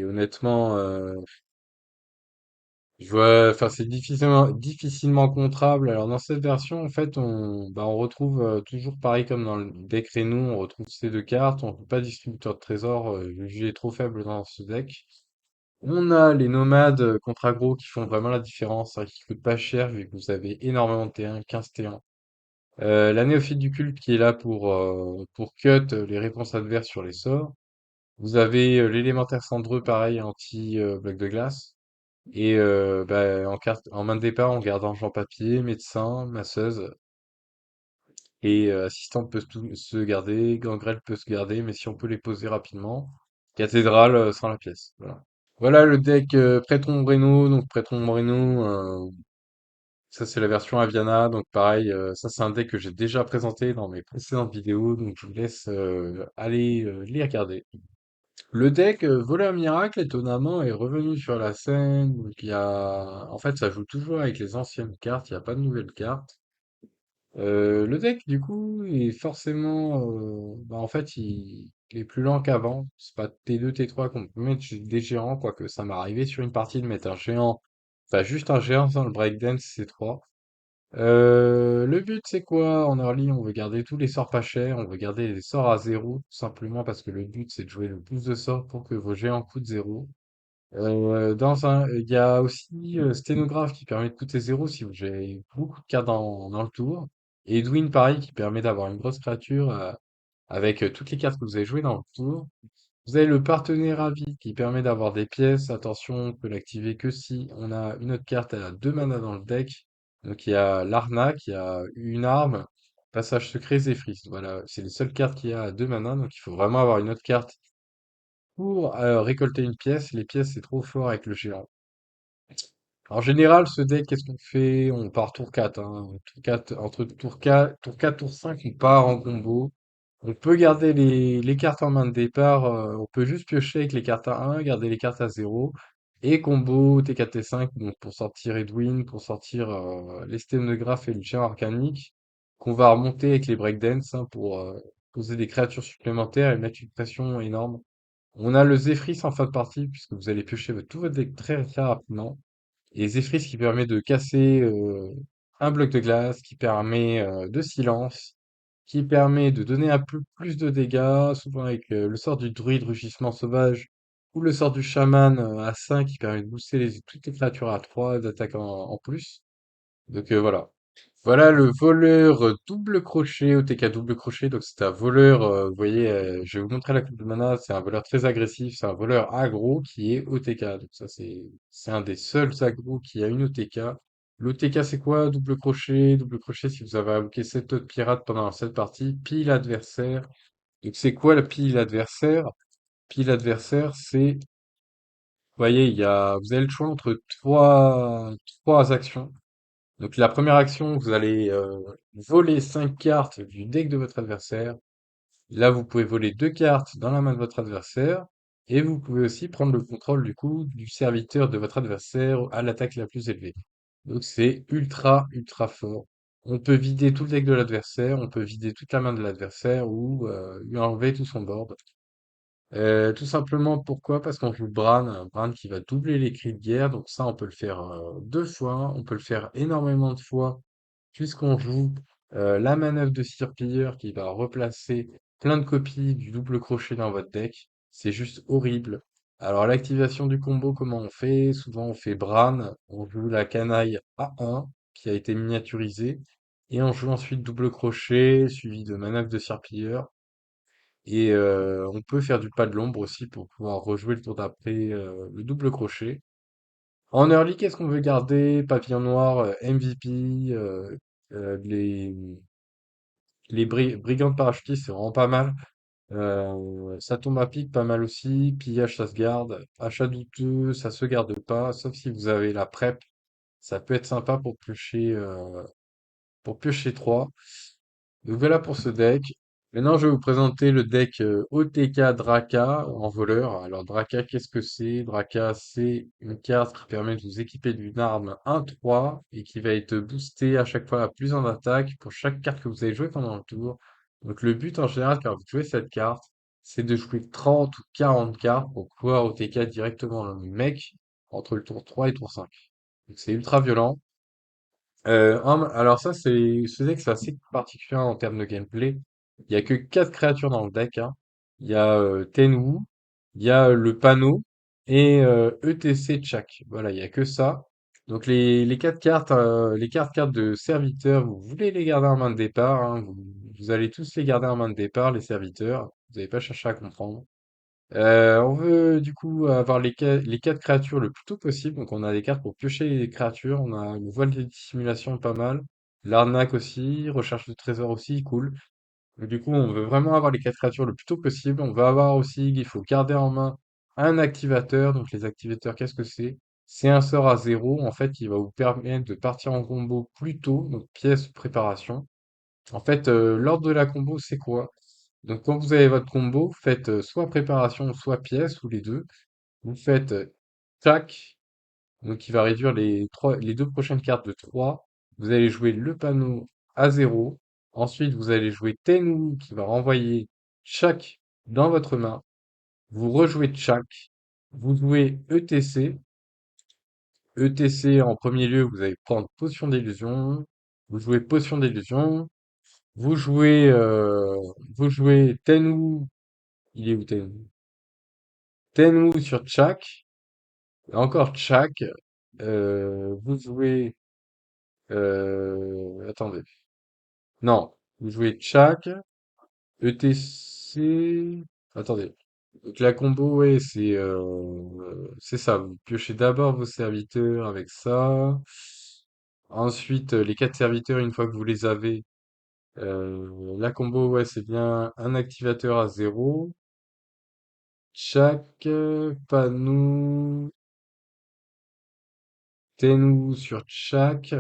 honnêtement, enfin, c'est difficilement contrable. Alors, dans cette version, en fait, on retrouve toujours pareil comme dans le deck Reno, on retrouve ces deux cartes. On ne peut pas distributeur de trésor, le jeu est trop faible dans ce deck. On a les nomades contre aggro qui font vraiment la différence, hein, qui coûtent pas cher vu que vous avez énormément de T1, 15 T1. La néophyte du culte qui est là pour cut les réponses adverses sur les sorts. Vous avez l'élémentaire cendreux pareil anti-bloc de glace. Et bah, en main de départ, on garde argent papier, médecin, masseuse. Et assistante peut se garder, gangrel peut se garder, mais si on peut les poser rapidement. Cathédrale sans la pièce. Voilà. Voilà le deck Prêtron Moreno. Donc Prêtron Moreno, ça c'est la version Aviana. Donc pareil, ça c'est un deck que j'ai déjà présenté dans mes précédentes vidéos. Donc je vous laisse aller les regarder. Le deck Voleur Miracle, étonnamment, est revenu sur la scène. Donc, en fait, ça joue toujours avec les anciennes cartes. Il n'y a pas de nouvelles cartes. Le deck, du coup, est forcément, en fait, il est plus lent qu'avant. C'est pas T2, T3 qu'on peut mettre des géants, quoique ça m'est arrivé sur une partie de mettre un géant, enfin juste un géant dans le breakdance C3. Le but, c'est quoi? En early, on veut garder tous les sorts pas chers, on veut garder les sorts à zéro, tout simplement parce que le but, c'est de jouer le plus de sorts pour que vos géants coûtent zéro. Il y a aussi Sténographe qui permet de coûter zéro si vous avez beaucoup de cartes dans le tour. Et Edwin, pareil, qui permet d'avoir une grosse créature avec toutes les cartes que vous avez jouées dans le tour. Vous avez le partenaire à vie qui permet d'avoir des pièces. Attention, on peut l'activer que si on a une autre carte à 2 mana dans le deck. Donc il y a l'arnaque, il y a une arme, passage secret, Zephrys. Voilà, c'est les seules cartes qu'il y a à 2 mana. Donc il faut vraiment avoir une autre carte pour récolter une pièce. Les pièces, c'est trop fort avec le géant. En général, ce deck, qu'est-ce qu'on fait? On part tour 4, hein. Tour 4, entre tour 4, tour 5, on part en combo. On peut garder les cartes en main de départ. On peut juste piocher avec les cartes à 1, garder les cartes à 0. Et combo T4, T5, donc pour sortir Edwin, pour sortir les sténographes et le géant arcanique, qu'on va remonter avec les breakdance hein, pour poser des créatures supplémentaires et mettre une pression énorme. On a le Zephrys en fin de partie, puisque vous allez piocher tout votre deck très très rapidement. Et Zephrys qui permet de casser un bloc de glace, qui permet de silence, qui permet de donner un peu plus de dégâts, souvent avec le sort du druide rugissement sauvage ou le sort du chaman à 5 qui permet de booster toutes les créatures à 3 d'attaque en plus. Donc voilà. Voilà le voleur double crochet, OTK double crochet. Donc c'est un voleur, vous voyez, je vais vous montrer la coupe de mana. C'est un voleur très agressif. C'est un voleur aggro qui est OTK. Donc ça c'est un des seuls aggros qui a une OTK. L'OTK c'est quoi? Double crochet. Double crochet si vous avez invoqué 7 autres pirates pendant cette partie, pile adversaire. Donc c'est quoi la pile adversaire? Pile adversaire, c'est, vous voyez, vous avez le choix entre trois actions. Donc la première action, vous allez voler 5 cartes du deck de votre adversaire. Là, vous pouvez voler 2 cartes dans la main de votre adversaire. Et vous pouvez aussi prendre le contrôle du coup du serviteur de votre adversaire à l'attaque la plus élevée. Donc c'est ultra ultra fort. On peut vider tout le deck de l'adversaire, on peut vider toute la main de l'adversaire ou lui enlever tout son board. Tout simplement pourquoi? Parce qu'on joue Bran, un Bran qui va doubler les cris de guerre, donc ça on peut le faire 2 fois, on peut le faire énormément de fois, puisqu'on joue la manœuvre de Searpiller qui va replacer plein de copies du double crochet dans votre deck. C'est juste horrible. Alors l'activation du combo, comment on fait? Souvent on fait Bran, on joue la canaille A1 qui a été miniaturisée, et on joue ensuite double crochet suivi de manœuvre de Searpiller. Et on peut faire du pas de l'ombre aussi pour pouvoir rejouer le tour d'après le double crochet. En early, qu'est-ce qu'on veut garder? Papillon noir, MVP, les, Brigands de parachutistes, c'est vraiment pas mal. Ça tombe à pic, pas mal aussi. Pillage, ça se garde. Achat douteux, ça se garde pas. Sauf si vous avez la prep, ça peut être sympa pour piocher 3. Donc voilà pour ce deck. Maintenant, je vais vous présenter le deck OTK Draka en voleur. Alors, Draka, qu'est-ce que c'est? Draka, c'est une carte qui permet de vous équiper d'une arme 1-3 et qui va être boostée à chaque fois à plus en attaque pour chaque carte que vous avez jouée pendant le tour. Donc, le but en général, quand vous jouez cette carte, c'est de jouer 30 ou 40 cartes pour pouvoir OTK directement le mec entre le tour 3 et le tour 5. Donc, c'est ultra violent. Alors ça, je disais que c'est assez particulier en termes de gameplay. Il y a que 4 créatures dans le deck, hein. Il y a Tenwu, il y a le panneau et ETC Chak. Voilà, il y a que ça. Donc les 4 cartes, les cartes de serviteurs, vous voulez les garder en main de départ, hein. Vous allez tous les garder en main de départ, les serviteurs. Vous n'allez pas chercher à comprendre. On veut du coup avoir les 4 créatures le plus tôt possible. Donc on a des cartes pour piocher les créatures. On a une voile de dissimulation pas mal. L'arnaque aussi. Recherche de trésor aussi, cool. Donc, du coup, on veut vraiment avoir les 4 créatures le plus tôt possible. On va avoir aussi, il faut garder en main un activateur. Donc les activateurs, qu'est-ce que c'est? C'est un sort à 0 en fait, qui va vous permettre de partir en combo plus tôt. Donc pièce préparation. En fait, l'ordre de la combo, c'est quoi? Donc, quand vous avez votre combo, vous faites soit préparation, soit pièce, ou les deux. Vous faites tac, donc qui va réduire les deux prochaines cartes de 3. Vous allez jouer le panneau à 0. Ensuite, vous allez jouer Tenwu qui va renvoyer chaque dans votre main. Vous rejouez chaque. Vous jouez ETC. ETC en premier lieu, vous allez prendre potion d'illusion. Vous jouez potion d'illusion. Vous jouez, euh, vous jouez Tenwu. Il est où Tenwu? Tenwu sur Chak. Encore Chak. Vous jouez. Attendez. Non. Vous jouez Chak. ETC. Attendez. Donc la combo, ouais, c'est ça. Vous piochez d'abord vos serviteurs avec ça. Ensuite, les 4 serviteurs, une fois que vous les avez, la combo, ouais, c'est bien un activateur à 0. Chaque panneau, Tenwu sur chaque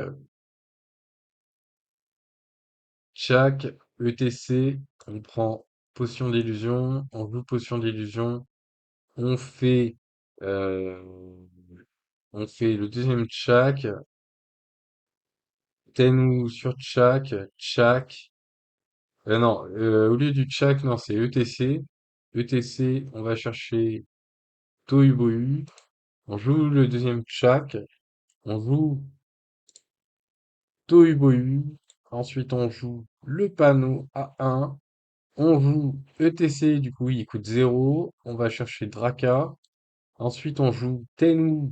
ETC, on prend potion d'illusion, on joue potion d'illusion, on fait, euh, on fait le deuxième chaque, Tenwu sur chaque, non, au lieu du chaque, non, c'est ETC, ETC, on va chercher Tohubohu, on joue le deuxième chaque, on joue Tohubohu. Ensuite, on joue le panneau à 1. On joue ETC, du coup, il coûte 0. On va chercher Draka. Ensuite, on joue Tenwu.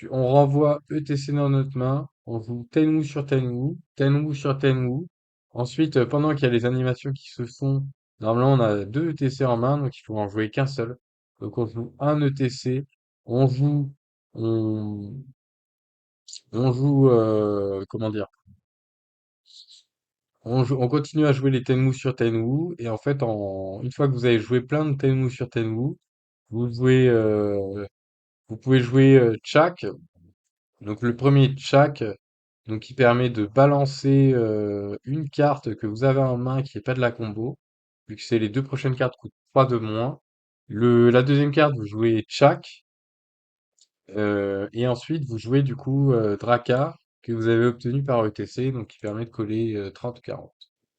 On renvoie ETC dans notre main. On joue Tenwu sur Tenwu. Tenwu sur Tenwu. Ensuite, pendant qu'il y a les animations qui se font, normalement, on a deux ETC en main, donc il faut en jouer qu'un seul. Donc, on joue un ETC. On joue, on, on joue, comment dire? On continue à jouer les Tenmu sur Tenwu, et en fait, une fois que vous avez joué plein de Tenmu sur Tenwu, vous jouez, vous pouvez jouer Chak, donc le premier Chak, donc qui permet de balancer une carte que vous avez en main qui n'est pas de la combo, vu que c'est les deux prochaines cartes coûtent 3 de moins. La deuxième carte, vous jouez Chak, et ensuite vous jouez du coup Draka, que vous avez obtenu par ETC, donc qui permet de coller 30 ou 40.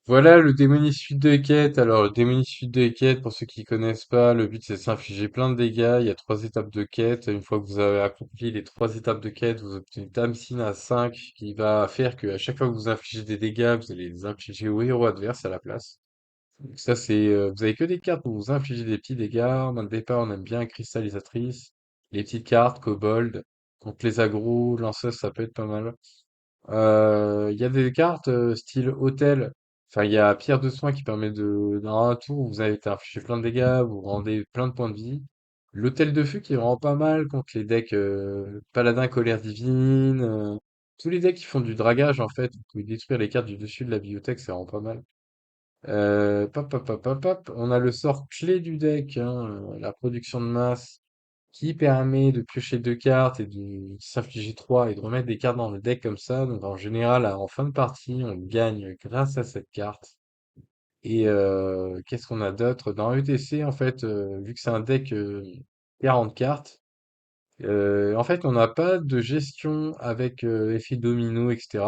Voilà le démonies suite de quête. Alors, le démonies suite de quête, pour ceux qui connaissent pas, le but c'est de s'infliger plein de dégâts. Il y a 3 étapes de quête. Une fois que vous avez accompli les 3 étapes de quête, vous obtenez Tamsin à 5 qui va faire que à chaque fois que vous infligez des dégâts, vous allez les infliger au héros adverse à la place. Donc ça vous avez que des cartes pour vous infliger des petits dégâts. Dans le départ, on aime bien Cristallisatrice, les petites cartes, Kobold, contre les agros, Lanceuse, ça peut être pas mal. Il y a des cartes style hôtel. Enfin, il y a Pierre de Soin qui permet dans un tour où vous avez été infligé plein de dégâts, vous rendez plein de points de vie. L'hôtel de feu qui rend pas mal contre les decks Paladin Colère Divine. Tous les decks qui font du dragage en fait, vous pouvez détruire les cartes du dessus de la bibliothèque, c'est vraiment pas mal. On a le sort clé du deck, hein, la production de masse, qui permet de piocher deux cartes et de s'infliger trois et de remettre des cartes dans le deck comme ça. Donc en général, en fin de partie, on gagne grâce à cette carte. Et qu'est-ce qu'on a d'autre? Dans ETC, en fait, vu que c'est un deck 40 cartes, en fait, on n'a pas de gestion avec effet domino, etc.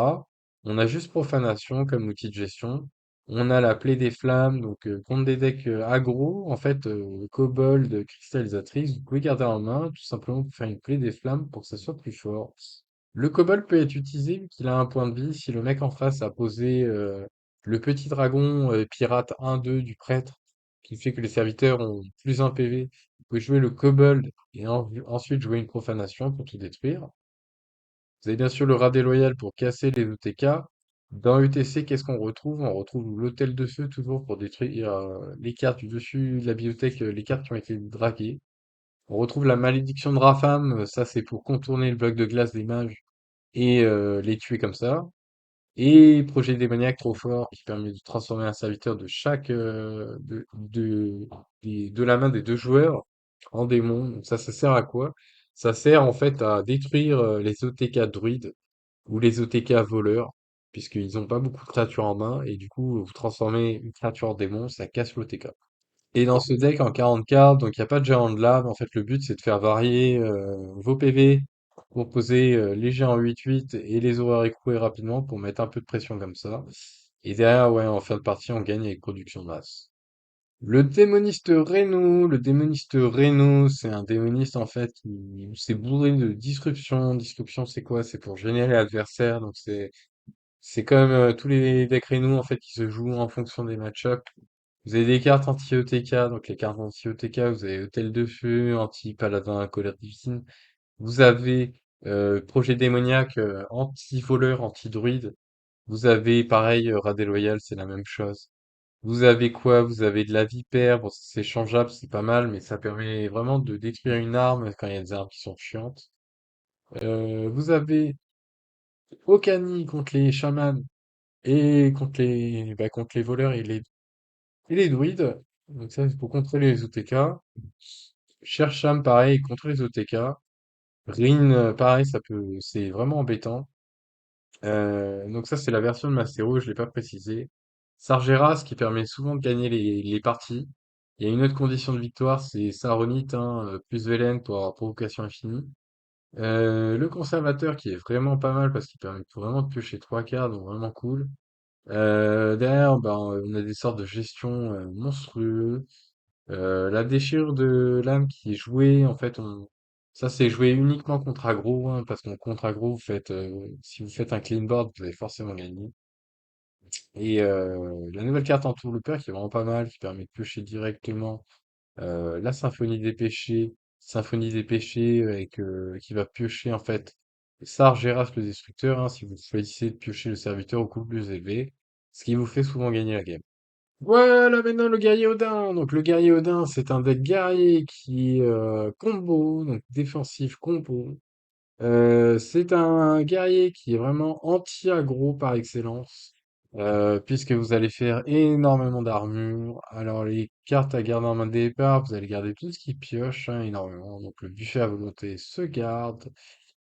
On a juste profanation comme outil de gestion. On a la plaie des flammes, donc contre des decks aggro, en fait, kobold, cristallisatrice, vous pouvez garder en main tout simplement pour faire une plaie des flammes pour que ça soit plus fort. Le kobold peut être utilisé vu qu'il a un point de vie si le mec en face a posé le petit dragon pirate 1-2 du prêtre, qui fait que les serviteurs ont plus un PV. Vous pouvez jouer le kobold et ensuite jouer une profanation pour tout détruire. Vous avez bien sûr le rat déloyal pour casser les OTK. Dans UTC, qu'est-ce qu'on retrouve? On retrouve l'hôtel de feu toujours pour détruire les cartes du dessus de la bibliothèque, les cartes qui ont été draguées. On retrouve la malédiction de Rafam, ça c'est pour contourner le bloc de glace des mages et les tuer comme ça. Et projet démoniaque trop fort qui permet de transformer un serviteur de chaque de la main des deux joueurs en démon. Donc ça sert à quoi? Ça sert en fait à détruire les OTK druides ou les OTK voleurs, puisqu'ils n'ont pas beaucoup de créatures en main, et du coup vous transformez une créature en démon, ça casse l'OTK. Et dans ce deck en 40 cartes, donc il n'y a pas de géant de lave. En fait, le but c'est de faire varier vos PV pour poser les géants 8-8 et les horreurs écrouées rapidement pour mettre un peu de pression comme ça. Et derrière, ouais, en fin de partie, on gagne avec production de masse. Le démoniste Reno, c'est un démoniste en fait qui c'est bourré de disruption. Disruption, c'est quoi? C'est pour gêner l'adversaire. Donc c'est comme tous les decks Reno en fait qui se jouent en fonction des match-ups. Vous avez des cartes anti-ETK, donc les cartes anti-ETK, vous avez Hôtel de Feu, anti-Paladin, Colère Divine. Vous avez Projet Démoniaque, anti-voleur, anti-druide. Vous avez pareil, Rat Loyal, c'est la même chose. Vous avez quoi? Vous avez de la vipère, bon c'est changeable, c'est pas mal, mais ça permet vraiment de détruire une arme quand il y a des armes qui sont chiantes. Vous avez Okani contre les chamans et contre les voleurs et les druides. Donc ça, c'est pour contrôler les OTK. Shersham, pareil, contre les OTK. Rin, pareil, c'est vraiment embêtant. Donc ça, c'est la version de Mastéro, je l'ai pas précisé. Sargeras, qui permet souvent de gagner les parties. Il y a une autre condition de victoire, c'est Saronite, hein, plus Velen pour avoir provocation infinie. Le conservateur, qui est vraiment pas mal parce qu'il permet vraiment de piocher trois cartes, donc vraiment cool. Derrière, ben, on a des sortes de gestion monstrueux. La déchirure de l'âme qui est jouée, en fait, ça c'est joué uniquement contre aggro, hein, parce qu'en contre aggro, si vous faites un clean board, vous allez forcément gagner. Et la nouvelle carte Entourlouper qui est vraiment pas mal, qui permet de piocher directement la Symphonie des péchés, qui va piocher en fait Sargeras le destructeur, hein, si vous choisissez de piocher le serviteur au coût le plus élevé, ce qui vous fait souvent gagner la game. Voilà maintenant le guerrier Odin. Donc le guerrier Odin, c'est un deck guerrier qui est combo, donc défensif combo. C'est un guerrier qui est vraiment anti-aggro par excellence, puisque vous allez faire énormément d'armure. Alors les cartes à garder en main de départ, vous allez garder tout ce qui pioche hein, énormément. Donc le buffet à volonté se garde.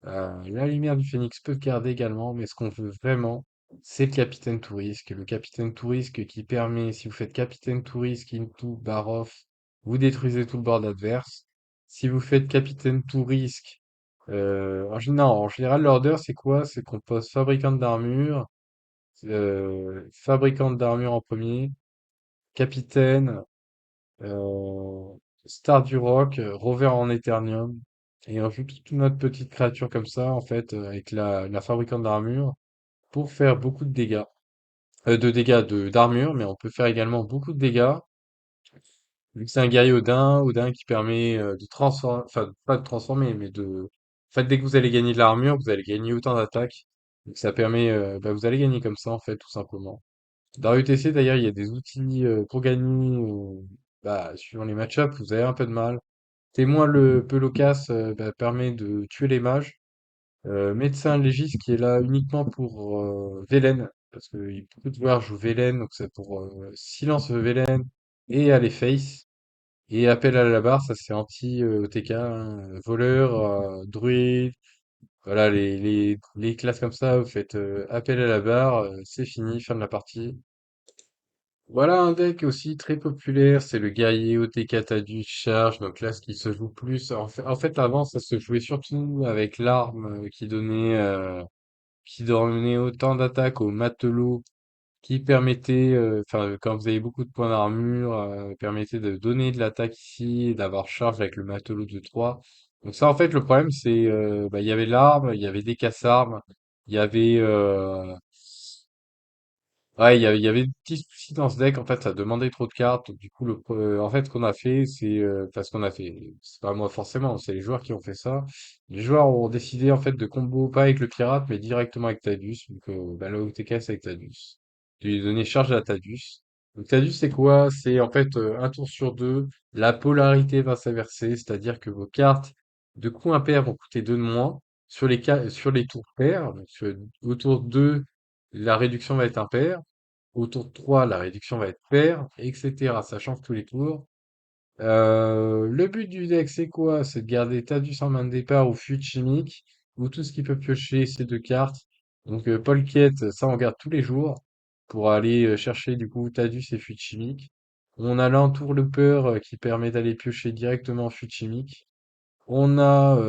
La lumière du phénix peut garder également, mais ce qu'on veut vraiment, c'est le capitaine tout risque. Le capitaine tout risque qui permet, si vous faites capitaine tout risque into bar off, vous détruisez tout le board adverse. Si vous faites capitaine tout risque, non, en général, l'order, c'est quoi? C'est qu'on pose fabricante d'armure en premier, capitaine, euh, Star du Rock, Rover en Eternium, et on joue toute notre petite créature comme ça, en fait, avec la fabricante d'armure, pour faire beaucoup de dégâts d'armure, mais on peut faire également beaucoup de dégâts, vu que c'est un guerrier Odin qui permet de transformer, enfin, pas de transformer, mais en fait, dès que vous allez gagner de l'armure, vous allez gagner autant d'attaques, donc ça permet, vous allez gagner comme ça, en fait, tout simplement. Dans UTC, d'ailleurs, il y a des outils pour gagner, suivant les match-ups, vous avez un peu de mal. Témoin le Pelokas permet de tuer les mages. Médecin légiste qui est là uniquement pour Velen, parce que beaucoup de joueurs jouent Velen, donc c'est pour silence Velen et aller face. Et appel à la barre, ça c'est anti-OTK, hein, voleur, druide, voilà les classes comme ça, vous faites appel à la barre, c'est fini, fin de la partie. Voilà un deck aussi très populaire, c'est le guerrier OTK Tadus charge, donc là ce qui se joue plus, en fait avant ça se jouait surtout avec l'arme qui donnait autant d'attaques au matelot qui permettait, enfin, quand vous avez beaucoup de points d'armure, permettait de donner de l'attaque ici, et d'avoir charge avec le matelot de 3. Donc ça, en fait, le problème, c'est, bah, il y avait l'arme, il y avait des casse-armes, il y avait, ouais, il y avait des petits soucis dans ce deck. En fait, ça demandait trop de cartes. Donc, du coup, en fait, ce qu'on a fait, c'est, enfin, ce qu'on a fait, c'est pas moi forcément, c'est les joueurs qui ont fait ça. Les joueurs ont décidé, en fait, de combo pas avec le pirate, mais directement avec Tadus. Donc, bah, le OTK, c'est avec Tadus. De lui donner charge à Tadus. Donc, Tadus, c'est quoi? C'est, en fait, un tour sur deux, la polarité va s'inverser, c'est-à-dire que vos cartes de coups impairs vont coûter 2 de moins sur les tours pairs. Donc, au tour 2, la réduction va être impaire. Au tour 3, la réduction va être paire, etc. Ça change tous les tours. Le but du deck, c'est quoi? C'est de garder Tadus en main de départ ou Fuite Chimique, ou tout ce qui peut piocher ces deux cartes. Donc Polquette, ça on garde tous les jours, pour aller chercher du coup Tadus et Fuite Chimique. On a l'Entourlooper qui permet d'aller piocher directement Fuite Chimique. On a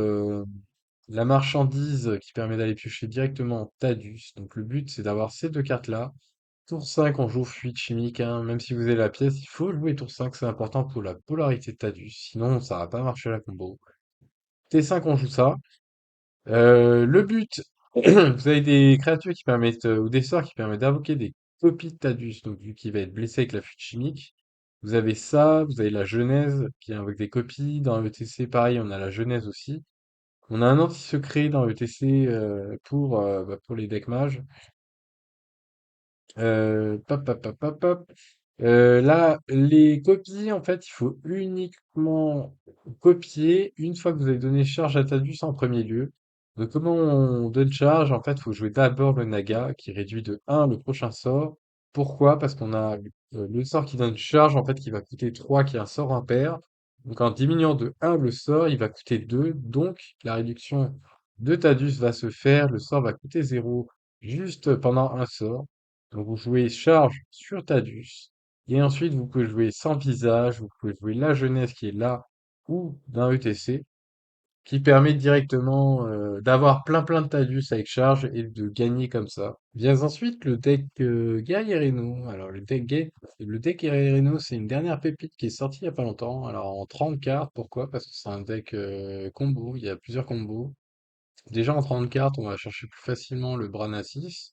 la marchandise qui permet d'aller piocher directement Tadus. Donc le but, c'est d'avoir ces deux cartes-là. Tour 5, on joue fuite chimique, hein. Même si vous avez la pièce, il faut jouer tour 5, c'est important pour la polarité de Tadus. Sinon, ça va pas marcher la combo. T5, on joue ça. Le but, vous avez des créatures qui permettent, ou des sorts qui permettent d'invoquer des copies de Tadus, donc vu qu'il va être blessé avec la fuite chimique. Vous avez ça, vous avez la Genèse qui invoque des copies. Dans ETC, pareil, on a la Genèse aussi. On a un anti-secret dans ETC pour les decks mages. Pop, pop, pop, pop, pop. Là, les copies, en fait, il faut uniquement copier une fois que vous avez donné charge à Tadus en premier lieu. Donc, comment on donne charge? En fait, il faut jouer d'abord le Naga qui réduit de 1 le prochain sort. Pourquoi? Parce qu'on a le sort qui donne charge, en fait, qui va coûter 3, qui est un sort impair. Donc, en diminuant de 1 le sort, il va coûter 2. Donc, la réduction de Tadus va se faire. Le sort va coûter 0 juste pendant un sort. Donc, vous jouez charge sur Tadus. Et ensuite, vous pouvez jouer sans visage, vous pouvez jouer la jeunesse qui est là, ou d'un ETC, qui permet directement d'avoir plein de Tadius avec charge et de gagner comme ça. Vient ensuite le deck Guerrier Reno. Alors le deck Guerrier Reno, c'est une dernière pépite qui est sortie il y a pas longtemps. Alors en 30 cartes, pourquoi? Parce que c'est un deck combo, il y a plusieurs combos. Déjà en 30 cartes, on va chercher plus facilement le Branasis,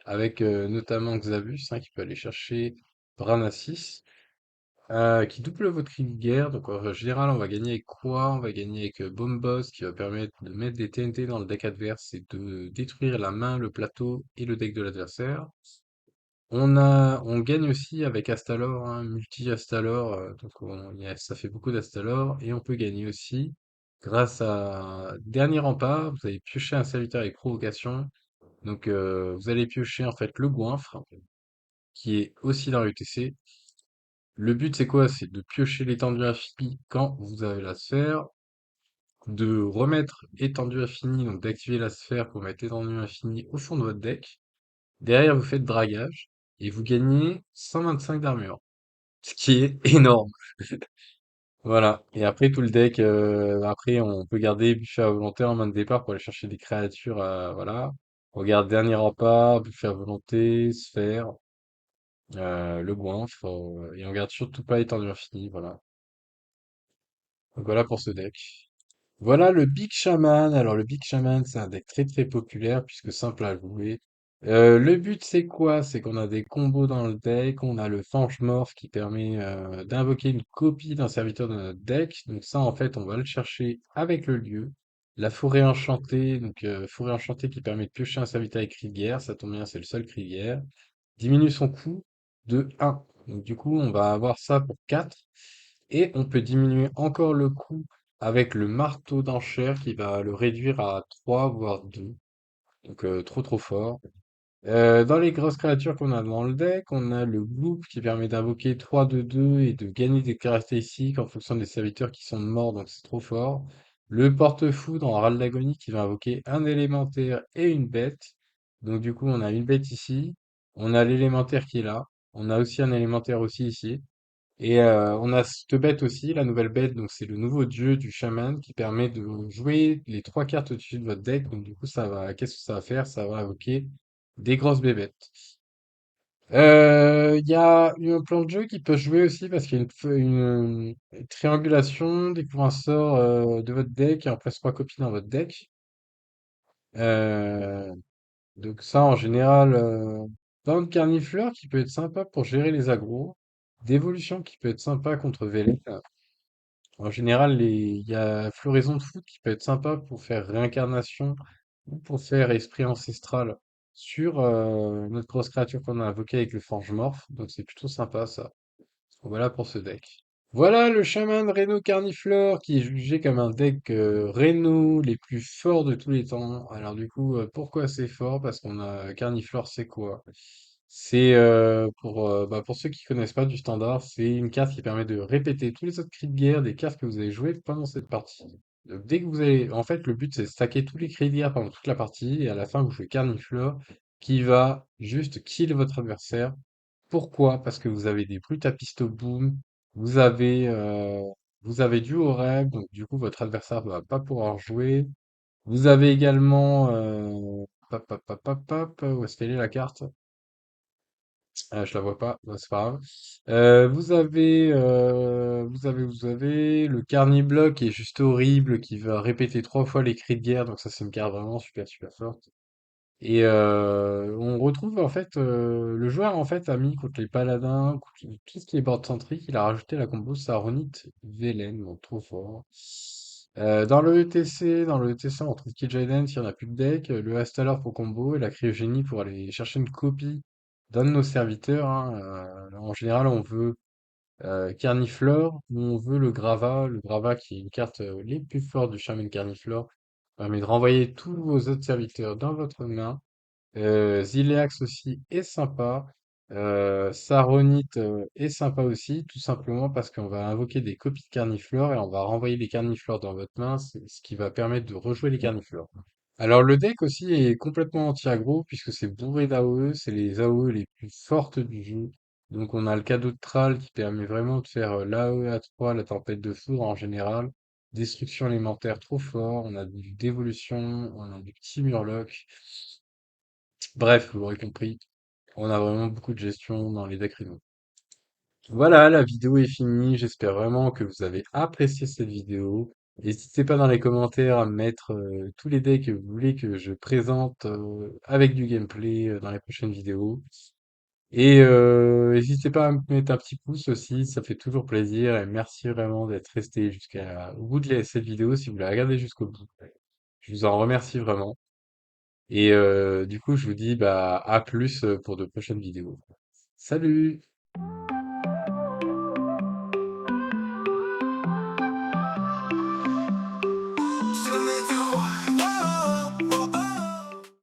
avec notamment Xabus, hein, qui peut aller chercher Branasis. Qui double votre cri de guerre. Donc en général, on va gagner avec quoi? On va gagner avec Bombos qui va permettre de mettre des TNT dans le deck adverse et de détruire la main, le plateau et le deck de l'adversaire. On gagne aussi avec Astalor, hein, multi-Astalor, donc ça fait beaucoup d'Astalor. Et on peut gagner aussi grâce à Dernier Rempart. Vous allez piocher un serviteur avec provocation. Donc vous allez piocher en fait le Goinfre, qui est aussi dans l'UTC. Le but, c'est quoi? C'est de piocher l'étendue infinie quand vous avez la sphère, de remettre étendue infinie, donc d'activer la sphère pour mettre étendue infinie au fond de votre deck. Derrière, vous faites dragage et vous gagnez 125 d'armure, ce qui est énorme. Voilà. Et après, tout le deck, après, on peut garder buffer à volonté en main de départ pour aller chercher des créatures, voilà. On regarde dernier rempart, buffer à volonté, sphère, le goinfre, et on garde surtout pas étendue infinie, voilà. Donc voilà pour ce deck. Voilà le Big Shaman. Alors le Big Shaman, c'est un deck très populaire puisque simple à jouer. Le but c'est quoi? C'est qu'on a des combos dans le deck. On a le Fange Morph qui permet d'invoquer une copie d'un serviteur de notre deck. Donc ça en fait on va le chercher avec le lieu. La forêt enchantée, donc forêt enchantée qui permet de piocher un serviteur avec cri de guerre. Ça tombe bien, c'est le seul cri de guerre. Diminue son coût de 1. Donc du coup on va avoir ça pour 4. Et on peut diminuer encore le coût avec le marteau d'enchère qui va le réduire à 3 voire 2. Donc trop fort. Dans les grosses créatures qu'on a dans le deck, on a le Gloop qui permet d'invoquer 3 de 2 et de gagner des caractéristiques en fonction des serviteurs qui sont morts, donc c'est trop fort. Le Porte-Foudre en Râle d'Agonie qui va invoquer un élémentaire et une bête. Donc du coup, on a une bête ici, on a l'élémentaire qui est là, on a aussi un élémentaire aussi ici. Et on a cette bête aussi, la nouvelle bête, donc c'est le nouveau dieu du chaman qui permet de jouer les trois cartes au-dessus de votre deck. Donc du coup, qu'est-ce que ça va faire? Ça va invoquer des grosses bébêtes. Il y a un plan de jeu qui peut jouer aussi parce qu'il y a une triangulation, découvre un sort de votre deck et en place trois copies dans votre deck. Euh, donc ça, en général, dans le carnifleur qui peut être sympa pour gérer les agros. D'évolution qui peut être sympa contre Velen. En général, il y a Floraison de Foot qui peut être sympa pour faire réincarnation ou pour faire esprit ancestral sur notre grosse créature qu'on a invoquée avec le Forge Morph. Donc c'est plutôt sympa ça. Voilà pour ce deck. Voilà le chaman Reno Carniflore qui est jugé comme un deck Reno les plus forts de tous les temps. Alors du coup, pourquoi c'est fort? Parce qu'on a Carniflore, c'est quoi? C'est pour ceux qui connaissent pas du standard, c'est une carte qui permet de répéter tous les autres cris de guerre des cartes que vous avez jouées pendant cette partie. Donc, dès que vous allez, en fait, le but c'est de stacker tous les cris de guerre pendant toute la partie et à la fin vous jouez Carniflore qui va juste kill votre adversaire. Pourquoi? Parce que vous avez des brutes à pisto boom, vous avez, euh, vous avez du Oreb, donc du coup votre adversaire ne va pas pouvoir jouer. Vous avez également, où est-ce qu'elle est la carte? Je la vois pas, bah, c'est pas grave. Vous avez le Carniblock qui est juste horrible, qui va répéter trois fois les cris de guerre, donc ça c'est une carte vraiment super super forte. Et on retrouve en fait le joueur en fait a mis contre les paladins, contre tout ce qui est board centrique, il a rajouté la combo Saronite Velen, donc trop fort. Dans le ETC, on trouve Kil'jaeden s'il n'y en a plus de deck, le Astalor pour combo et la Cryogénie pour aller chercher une copie d'un de nos serviteurs, hein. En général, on veut Carniflore ou on veut le Grava. Le Grava qui est une carte les plus fortes du Shaman Carniflore, permet de renvoyer tous vos autres serviteurs dans votre main. Zileax aussi est sympa. Saronite est sympa aussi, tout simplement parce qu'on va invoquer des copies de carniflores et on va renvoyer les carniflores dans votre main, ce qui va permettre de rejouer les carniflores. Alors le deck aussi est complètement anti-aggro puisque c'est bourré d'AOE, c'est les AOE les plus fortes du jeu. Donc on a le cadeau de Thrall qui permet vraiment de faire l'AOE à 3, la tempête de foudre en général. Destruction élémentaire trop fort, on a du dévolution, on a du petit murloc. Bref, vous l'aurez compris, on a vraiment beaucoup de gestion dans les decks Reno. Voilà, la vidéo est finie. J'espère vraiment que vous avez apprécié cette vidéo. N'hésitez pas dans les commentaires à me mettre tous les decks que vous voulez que je présente avec du gameplay dans les prochaines vidéos. Et n'hésitez pas à me mettre un petit pouce aussi, ça fait toujours plaisir. Et merci vraiment d'être resté jusqu'au bout de cette vidéo si vous la regardez jusqu'au bout. Je vous en remercie vraiment. Et du coup, je vous dis bah, à plus pour de prochaines vidéos. Salut!